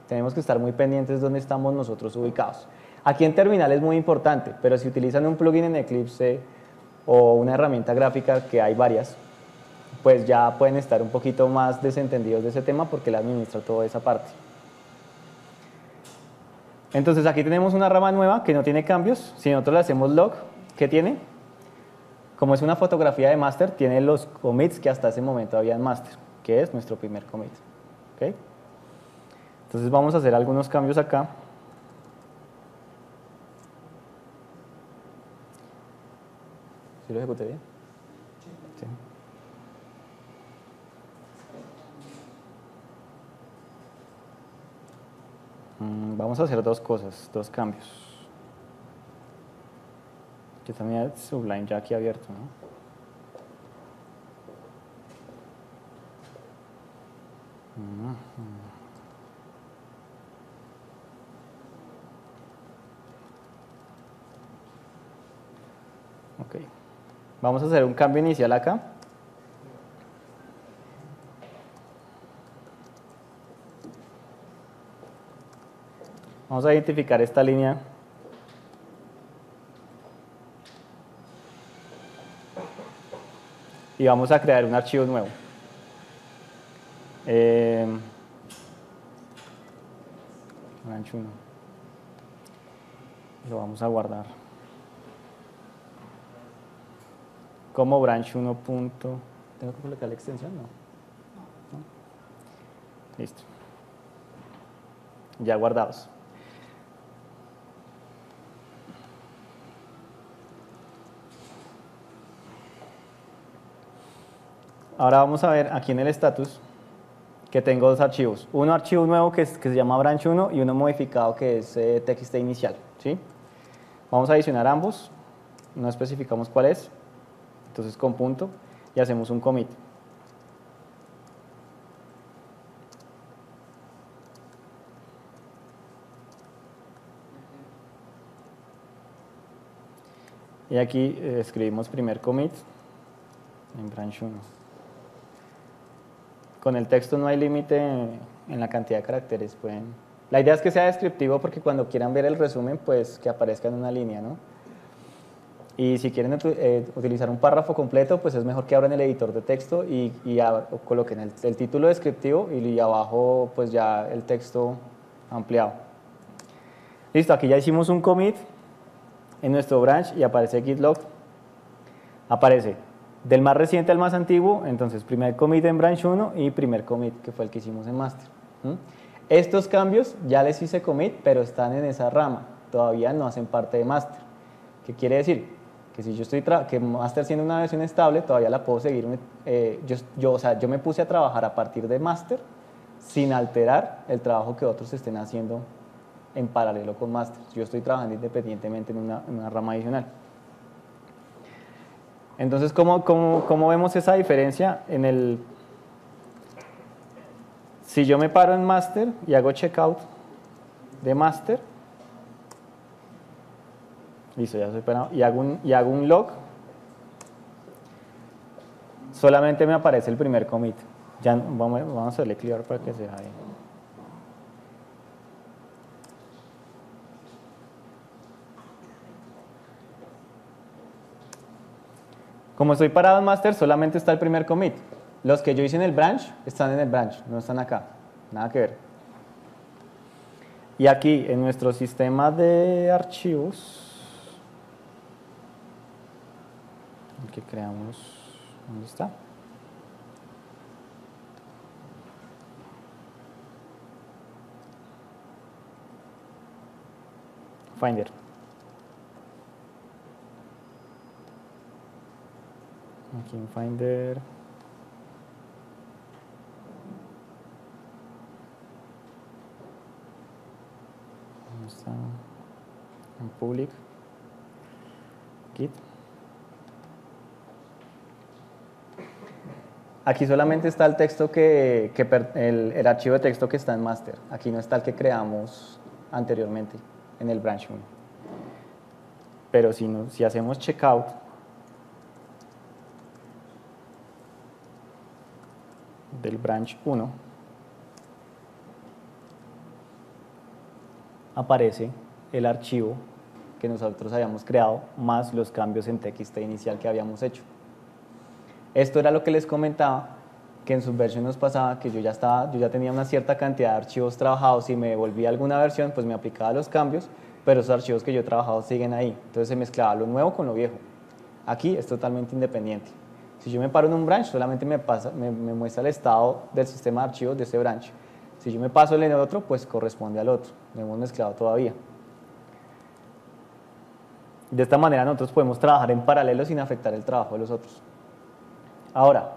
Tenemos que estar muy pendientes de dónde estamos nosotros ubicados. Aquí en terminal es muy importante, pero si utilizan un plugin en Eclipse o una herramienta gráfica, que hay varias, pues ya pueden estar un poquito más desentendidos de ese tema porque él administra toda esa parte. Entonces aquí tenemos una rama nueva que no tiene cambios. Si nosotros le hacemos log, ¿qué tiene? Como es una fotografía de master, tiene los commits que hasta ese momento había en master, que es nuestro primer commit. ¿Okay? Entonces vamos a hacer algunos cambios acá. ¿Sí lo ejecuté bien? Sí. Vamos a hacer dos cosas, dos cambios. Yo también hay Sublime ya aquí abierto, ¿no? Ok. Vamos a hacer un cambio inicial acá. Vamos a identificar esta línea. Y vamos a crear un archivo nuevo. Branch 1. Lo vamos a guardar como branch 1. ¿Tengo que colocar la extensión? No. ¿No? Listo. Ya guardados. Ahora vamos a ver aquí en el status que tengo dos archivos. Uno archivo nuevo que se llama branch 1 y uno modificado que es txt inicial. ¿Sí? Vamos a adicionar ambos, no especificamos cuál es, entonces con punto y hacemos un commit. Y aquí escribimos primer commit en branch 1. Con el texto no hay límite en la cantidad de caracteres. La idea es que sea descriptivo porque cuando quieran ver el resumen, pues que aparezca en una línea, ¿no? Y si quieren utilizar un párrafo completo, pues es mejor que abran el editor de texto y coloquen el título descriptivo y abajo pues ya el texto ampliado. Listo, aquí ya hicimos un commit en nuestro branch y aparece git log. Aparece del más reciente al más antiguo, entonces primer commit en branch 1 y primer commit que fue el que hicimos en master. Estos cambios ya les hice commit, pero están en esa rama, todavía no hacen parte de master. ¿Qué quiere decir? Que si yo que master siendo una versión estable, todavía la puedo seguir. Yo me puse a trabajar a partir de master sin alterar el trabajo que otros estén haciendo en paralelo con master. Yo estoy trabajando independientemente en una rama adicional. Entonces, ¿cómo vemos esa diferencia? Si yo me paro en master y hago checkout de master, listo, ya estoy parado, y hago un log, solamente me aparece el primer commit. Ya vamos a hacerle clear para que se vea bien. Como estoy parado en master, solamente está el primer commit. Los que yo hice en el branch están en el branch, no están acá. Nada que ver. Y aquí, en nuestro sistema de archivos, el que creamos, ¿dónde está? Finder. Aquí en Finder. ¿Dónde está? En Public. Git. Aquí solamente está el texto el archivo de texto que está en master. Aquí no está el que creamos anteriormente en el branch 1. Pero si hacemos checkout, del branch 1, aparece el archivo que nosotros habíamos creado más los cambios en TXT inicial que habíamos hecho. Esto era lo que les comentaba, que en Subversion nos pasaba que yo ya tenía una cierta cantidad de archivos trabajados y me devolvía alguna versión, pues me aplicaba los cambios, pero esos archivos que yo he trabajado siguen ahí. Entonces se mezclaba lo nuevo con lo viejo. Aquí es totalmente independiente. Si yo me paro en un branch, solamente me muestra el estado del sistema de archivos de ese branch. Si yo me paso en el otro, pues corresponde al otro. No hemos mezclado todavía. De esta manera nosotros podemos trabajar en paralelo sin afectar el trabajo de los otros. Ahora,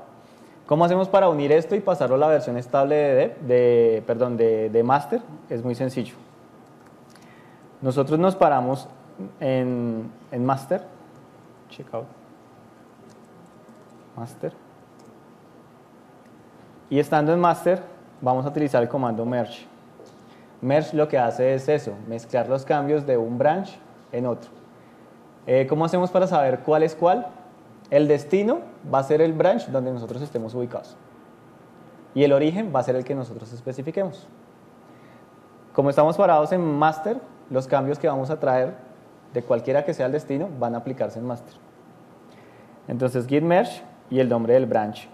¿cómo hacemos para unir esto y pasarlo a la versión estable de master? Es muy sencillo. Nosotros nos paramos en master, checkout, master, y estando en master vamos a utilizar el comando merge. Merge lo que hace es eso, mezclar los cambios de un branch en otro. ¿Cómo hacemos para saber cuál es cuál? El destino va a ser el branch donde nosotros estemos ubicados y el origen va a ser el que nosotros especifiquemos. Como estamos parados en master, los cambios que vamos a traer de cualquiera que sea el destino van a aplicarse en master. Entonces git merge y el nombre del branch.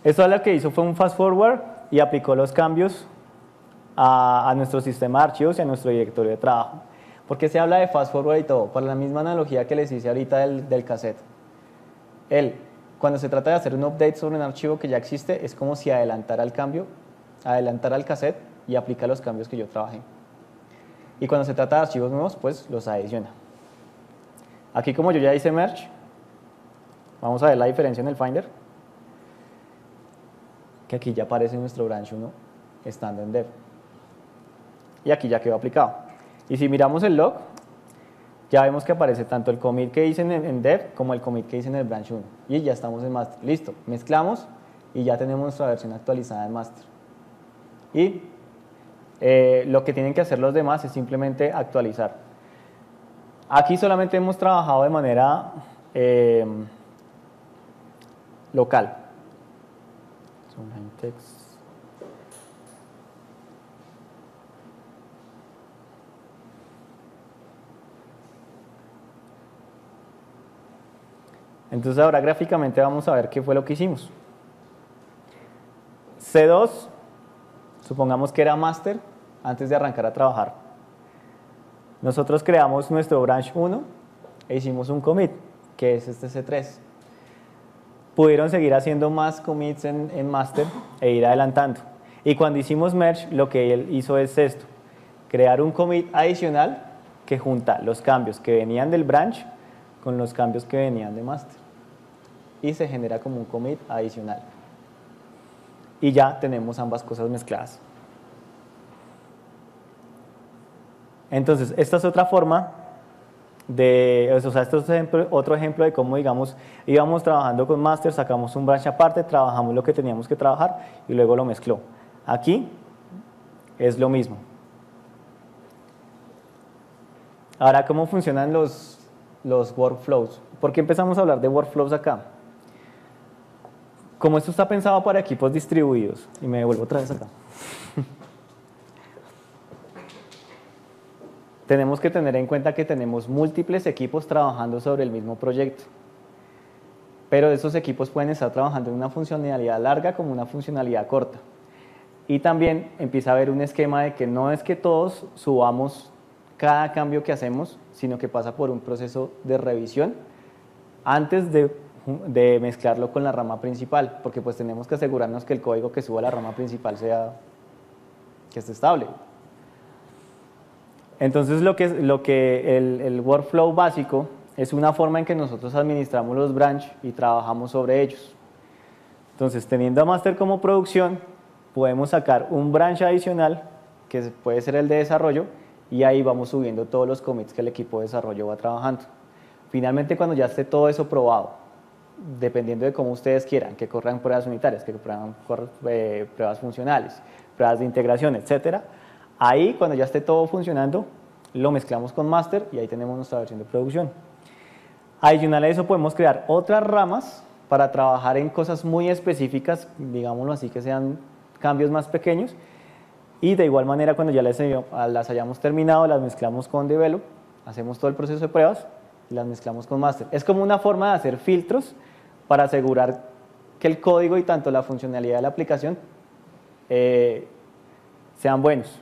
Esto lo que hizo fue un fast forward y aplicó los cambios a nuestro sistema de archivos y a nuestro directorio de trabajo. ¿Por qué se habla de fast forward y todo? Por la misma analogía que les hice ahorita del cassette. Cuando se trata de hacer un update sobre un archivo que ya existe, es como si adelantara el cambio, adelantara el cassette y aplica los cambios que yo trabajé. Y cuando se trata de archivos nuevos, pues los adiciona. Aquí, como yo ya hice merge, vamos a ver la diferencia en el Finder, que aquí ya aparece nuestro branch 1 estando en dev. Y aquí ya quedó aplicado. Y si miramos el log, ya vemos que aparece tanto el commit que hice en dev como el commit que hice en el branch 1. Y ya estamos en master. Listo, mezclamos y ya tenemos nuestra versión actualizada en master. Y lo que tienen que hacer los demás es simplemente actualizar. Aquí solamente hemos trabajado de manera local. Entonces ahora gráficamente vamos a ver qué fue lo que hicimos. C2, supongamos que era master antes de arrancar a trabajar. Nosotros creamos nuestro branch 1 e hicimos un commit, que es este C3. Pudieron seguir haciendo más commits en master e ir adelantando. Y cuando hicimos merge, lo que él hizo es esto, crear un commit adicional que junta los cambios que venían del branch con los cambios que venían de master. Y se genera como un commit adicional. Y ya tenemos ambas cosas mezcladas. Entonces, esta es otra forma o sea, esto es otro ejemplo de cómo, digamos, íbamos trabajando con master, sacamos un branch aparte, trabajamos lo que teníamos que trabajar y luego lo mezcló. Aquí es lo mismo. Ahora, ¿cómo funcionan los workflows? ¿Por qué empezamos a hablar de workflows acá? Como esto está pensado para equipos distribuidos, y me devuelvo otra vez acá. Tenemos que tener en cuenta que tenemos múltiples equipos trabajando sobre el mismo proyecto. Pero esos equipos pueden estar trabajando en una funcionalidad larga como una funcionalidad corta. Y también empieza a haber un esquema de que no es que todos subamos cada cambio que hacemos, sino que pasa por un proceso de revisión antes de mezclarlo con la rama principal, porque pues tenemos que asegurarnos que el código que suba a la rama principal que esté estable. Entonces el workflow básico es una forma en que nosotros administramos los branch y trabajamos sobre ellos. Entonces, teniendo a master como producción, podemos sacar un branch adicional, que puede ser el de desarrollo, y ahí vamos subiendo todos los commits que el equipo de desarrollo va trabajando. Finalmente, cuando ya esté todo eso probado, dependiendo de cómo ustedes quieran, que corran pruebas unitarias, que corran pruebas funcionales, pruebas de integración, etcétera, ahí, cuando ya esté todo funcionando, lo mezclamos con master y ahí tenemos nuestra versión de producción. Adicional a eso, podemos crear otras ramas para trabajar en cosas muy específicas, digámoslo así, que sean cambios más pequeños. Y de igual manera, cuando ya las hayamos terminado, las mezclamos con develop, hacemos todo el proceso de pruebas y las mezclamos con master. Es como una forma de hacer filtros para asegurar que el código y tanto la funcionalidad de la aplicación sean buenos.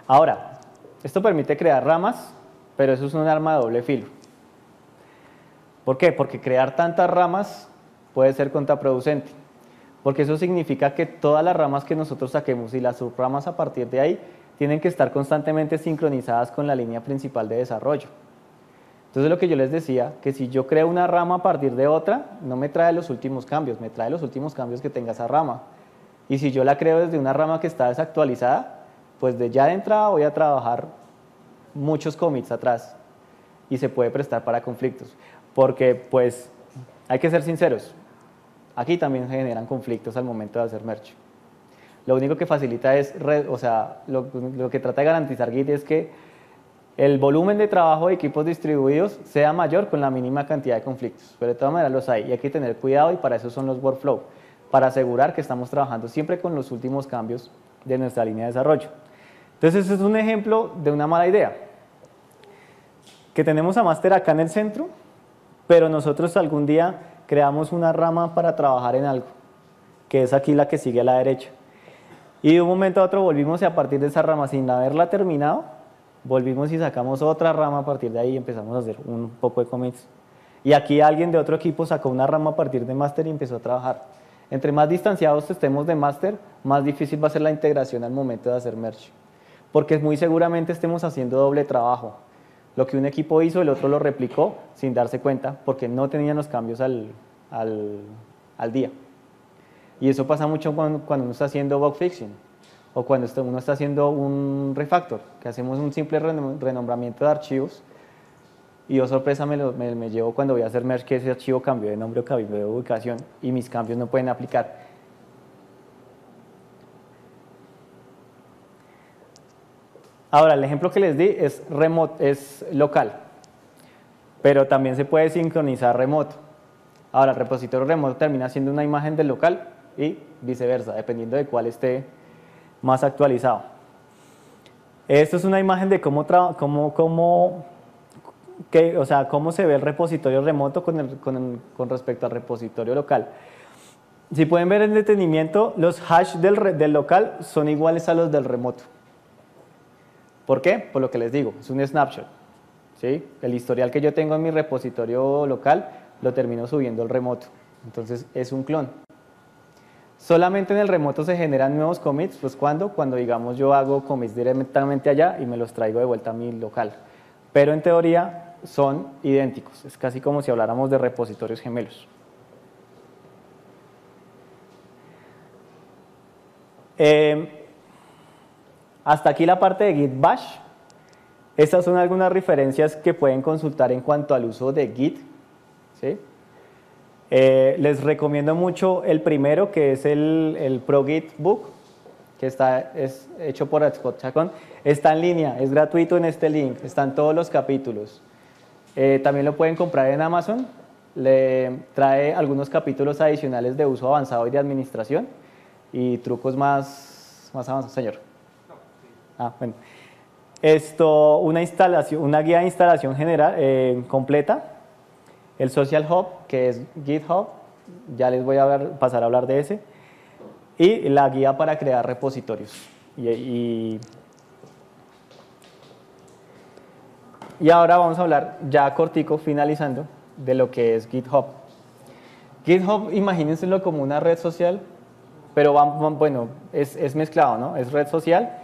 Ahora, esto permite crear ramas, pero eso es un arma de doble filo. ¿Por qué? Porque crear tantas ramas puede ser contraproducente. Porque eso significa que todas las ramas que nosotros saquemos y las subramas a partir de ahí tienen que estar constantemente sincronizadas con la línea principal de desarrollo. Entonces, lo que yo les decía, que si yo creo una rama a partir de otra, no me trae los últimos cambios, me trae los últimos cambios que tenga esa rama. Y si yo la creo desde una rama que está desactualizada, pues ya de entrada voy a trabajar muchos commits atrás y se puede prestar para conflictos. Porque, pues, hay que ser sinceros, aquí también se generan conflictos al momento de hacer merge. Lo único que facilita es, lo que trata de garantizar Git es que el volumen de trabajo de equipos distribuidos sea mayor con la mínima cantidad de conflictos. Pero de todas maneras los hay y hay que tener cuidado y para eso son los workflows, para asegurar que estamos trabajando siempre con los últimos cambios de nuestra línea de desarrollo. Entonces, ese es un ejemplo de una mala idea. Que tenemos a master acá en el centro, pero nosotros algún día creamos una rama para trabajar en algo, que es aquí la que sigue a la derecha. Y de un momento a otro volvimos y a partir de esa rama, sin haberla terminado, volvimos y sacamos otra rama a partir de ahí y empezamos a hacer un poco de commits. Y aquí alguien de otro equipo sacó una rama a partir de master y empezó a trabajar. Entre más distanciados estemos de master, más difícil va a ser la integración al momento de hacer merge. Porque muy seguramente estemos haciendo doble trabajo. Lo que un equipo hizo, el otro lo replicó sin darse cuenta, porque no tenían los cambios al día. Y eso pasa mucho cuando uno está haciendo bug fixing, o cuando uno está haciendo un refactor, que hacemos un simple renombramiento de archivos, y yo sorpresa me llevo cuando voy a hacer merge que ese archivo cambió de nombre o cambió de ubicación, y mis cambios no pueden aplicar. Ahora, el ejemplo que les di es local, pero también se puede sincronizar remoto. Ahora, el repositorio remoto termina siendo una imagen del local y viceversa, dependiendo de cuál esté más actualizado. Esto es una imagen de cómo se ve el repositorio remoto con respecto al repositorio local. Si pueden ver en detenimiento, los hash del local son iguales a los del remoto. ¿Por qué? Por lo que les digo, es un snapshot. ¿Sí? El historial que yo tengo en mi repositorio local lo termino subiendo al remoto. Entonces es un clon. Solamente en el remoto se generan nuevos commits, pues cuando digamos yo hago commits directamente allá y me los traigo de vuelta a mi local. Pero en teoría son idénticos, es casi como si habláramos de repositorios gemelos. Hasta aquí la parte de Git Bash. Estas son algunas referencias que pueden consultar en cuanto al uso de Git, ¿sí? Les recomiendo mucho el primero, que es el Pro Git Book, que es hecho por Scott Chacon. Está en línea, es gratuito en este link, están todos los capítulos. También lo pueden comprar en Amazon, le trae algunos capítulos adicionales de uso avanzado y de administración y trucos más avanzados, señor. Bueno. Una guía de instalación general completa, el Social Hub, que es GitHub, ya les voy a pasar a hablar de ese, y la guía para crear repositorios. Y ahora vamos a hablar, ya cortico, finalizando, de lo que es GitHub. GitHub, imagínenselo como una red social, pero bueno, es mezclado, ¿no? Es red social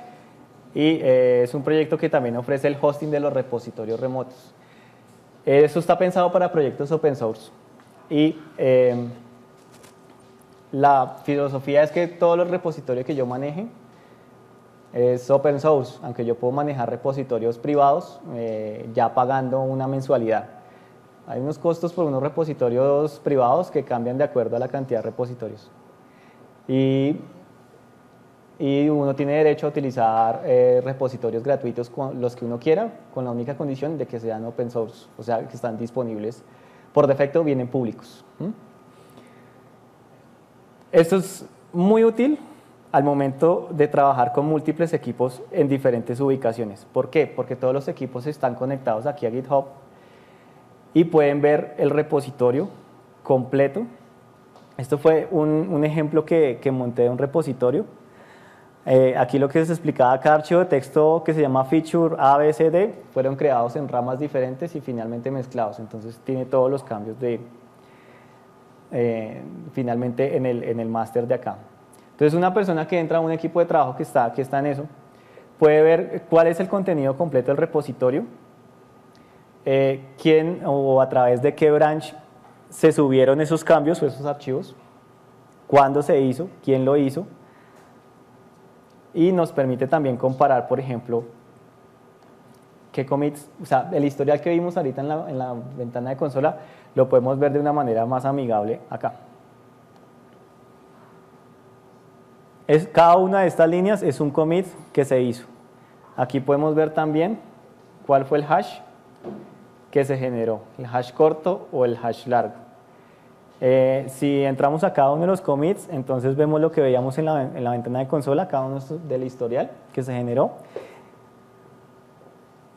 y es un proyecto que también ofrece el hosting de los repositorios remotos. Eso está pensado para proyectos open source y la filosofía es que todos los repositorios que yo maneje es open source, aunque yo puedo manejar repositorios privados ya pagando una mensualidad. Hay unos costos por unos repositorios privados que cambian de acuerdo a la cantidad de repositorios. Y uno tiene derecho a utilizar repositorios gratuitos con los que uno quiera, con la única condición de que sean open source, o sea, que están disponibles. Por defecto vienen públicos. Esto es muy útil al momento de trabajar con múltiples equipos en diferentes ubicaciones. ¿Por qué? Porque todos los equipos están conectados aquí a GitHub y pueden ver el repositorio completo. Esto fue un ejemplo que monté de un repositorio. Aquí lo que les explicaba, cada archivo de texto que se llama feature A, B, C, D, fueron creados en ramas diferentes y finalmente mezclados. Entonces tiene todos los cambios finalmente en el máster de acá. Entonces una persona que entra a un equipo de trabajo que está en eso, puede ver cuál es el contenido completo del repositorio, quién o a través de qué branch se subieron esos cambios o esos archivos, cuándo se hizo, quién lo hizo, y nos permite también comparar, por ejemplo, qué commits, o sea, el historial que vimos ahorita en la ventana de consola, lo podemos ver de una manera más amigable acá. Cada una de estas líneas es un commit que se hizo. Aquí podemos ver también cuál fue el hash que se generó, el hash corto o el hash largo. Si entramos a cada uno de los commits, entonces vemos lo que veíamos en la ventana de consola, cada uno del historial que se generó.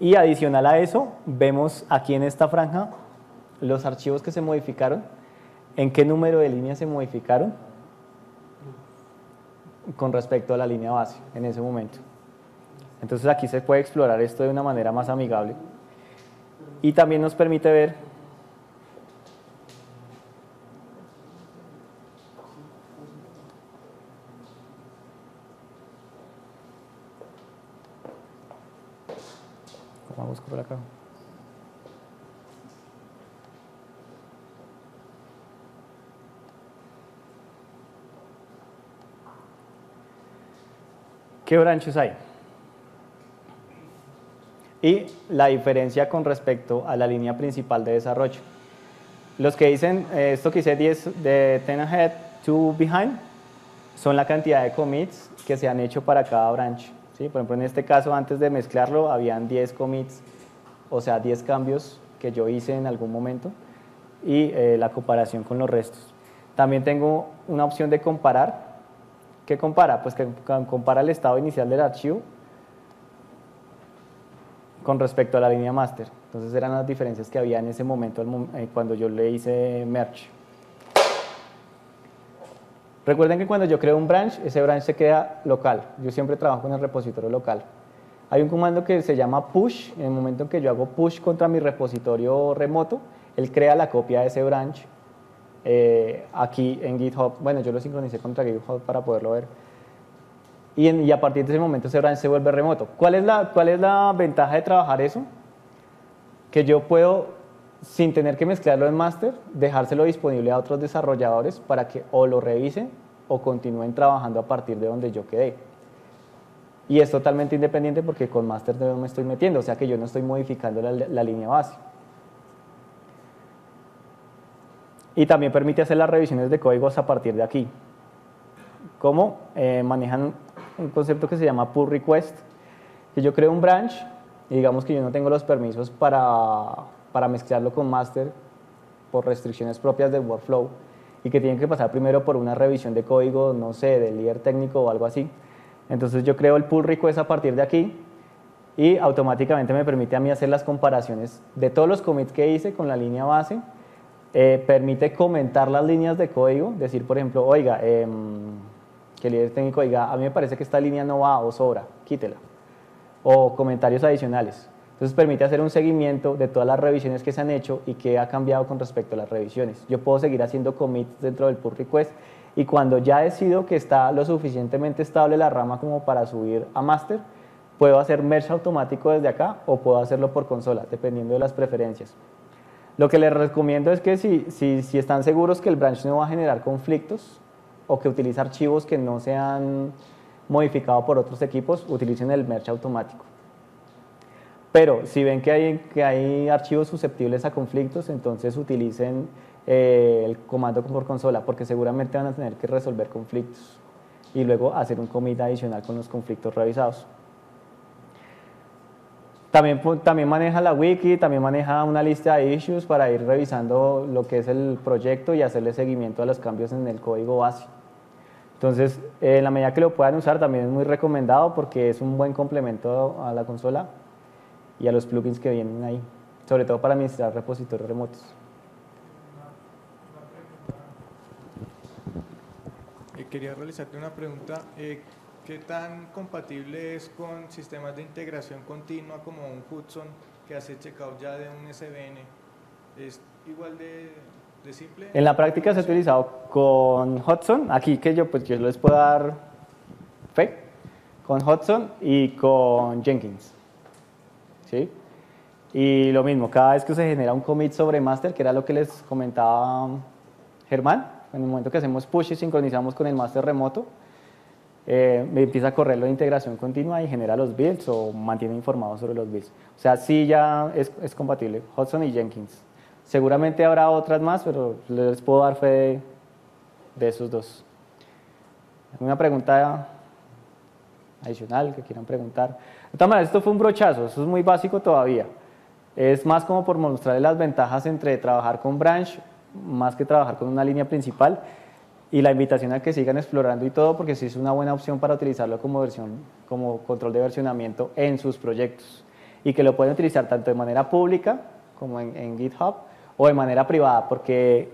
Y adicional a eso, vemos aquí en esta franja los archivos que se modificaron, en qué número de líneas se modificaron con respecto a la línea base en ese momento. Entonces aquí se puede explorar esto de una manera más amigable. Y también nos permite ver vamos por acá. ¿Qué branches hay? Y la diferencia con respecto a la línea principal de desarrollo. Los que dicen, esto que hice 10 de 10 ahead, 2 behind, son la cantidad de commits que se han hecho para cada branch. ¿Sí? Por ejemplo, en este caso, antes de mezclarlo, habían 10 commits, o sea, 10 cambios que yo hice en algún momento, y la comparación con los restos. También tengo una opción de comparar. ¿Qué compara? Pues que compara el estado inicial del archivo con respecto a la línea master. Entonces eran las diferencias que había en ese momento cuando yo le hice merge. Recuerden que cuando yo creo un branch, ese branch se queda local. Yo siempre trabajo en el repositorio local. Hay un comando que se llama push. En el momento en que yo hago push contra mi repositorio remoto, él crea la copia de ese branch aquí en GitHub. Bueno, yo lo sincronicé contra GitHub para poderlo ver. Y a partir de ese momento ese branch se vuelve remoto. ¿Cuál es la ventaja de trabajar eso? Que yo puedo, sin tener que mezclarlo en master, dejárselo disponible a otros desarrolladores para que o lo revisen o continúen trabajando a partir de donde yo quedé. y es totalmente independiente porque con master no me estoy metiendo, o sea que yo no estoy modificando la línea base. Y también permite hacer las revisiones de códigos a partir de aquí. ¿Cómo? Manejan un concepto que se llama pull request, que yo creo un branch y digamos que yo no tengo los permisos para mezclarlo con master por restricciones propias del workflow y que tienen que pasar primero por una revisión de código, no sé, del líder técnico o algo así. Entonces yo creo el pull request a partir de aquí y automáticamente me permite a mí hacer las comparaciones de todos los commits que hice con la línea base. Permite comentar las líneas de código, decir por ejemplo, oiga, que el líder técnico diga, a mí me parece que esta línea no va o sobra, quítela, o comentarios adicionales. Entonces permite hacer un seguimiento de todas las revisiones que se han hecho y qué ha cambiado con respecto a las revisiones. Yo puedo seguir haciendo commits dentro del pull request y cuando ya decido que está lo suficientemente estable la rama como para subir a master, puedo hacer merge automático desde acá o puedo hacerlo por consola, dependiendo de las preferencias. Lo que les recomiendo es que si están seguros que el branch no va a generar conflictos o que utiliza archivos que no se han modificado por otros equipos, utilicen el merge automático. Pero si ven que hay archivos susceptibles a conflictos, entonces utilicen el comando por consola, porque seguramente van a tener que resolver conflictos y luego hacer un commit adicional con los conflictos revisados. También maneja la wiki, también maneja una lista de issues para ir revisando lo que es el proyecto y hacerle seguimiento a los cambios en el código base. Entonces, en la medida que lo puedan usar, también es muy recomendado porque es un buen complemento a la consola y a los plugins que vienen ahí, sobre todo para administrar repositorios remotos. Quería realizarte una pregunta. ¿Qué tan compatible es con sistemas de integración continua como un Hudson que hace checkout ya de un SVN? ¿Es igual de simple? En la práctica se ha utilizado con Hudson, aquí que yo les puedo dar fe, con Hudson y con Jenkins. ¿Sí? Y lo mismo, cada vez que se genera un commit sobre master, que era lo que les comentaba Germán, en el momento que hacemos push y sincronizamos con el master remoto, me empieza a correr la integración continua y genera los builds o mantiene informados sobre los builds. O sea, sí ya es compatible, Hudson y Jenkins. Seguramente habrá otras más, pero les puedo dar fe de esos dos. ¿Alguna pregunta adicional que quieran preguntar? De todas maneras, esto fue un brochazo, eso es muy básico todavía. Es más como por mostrarles las ventajas entre trabajar con branch, más que trabajar con una línea principal, y la invitación a que sigan explorando y todo, porque sí es una buena opción para utilizarlo como control de versionamiento en sus proyectos, y que lo pueden utilizar tanto de manera pública, como en GitHub, o de manera privada, porque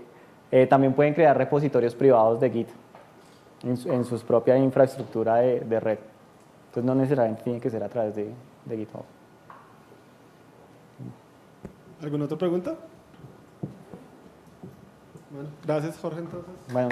también pueden crear repositorios privados de Git en su propia infraestructura de red. Entonces no necesariamente tiene que ser a través de GitHub. ¿Alguna otra pregunta? Bueno, gracias Jorge entonces. Bueno.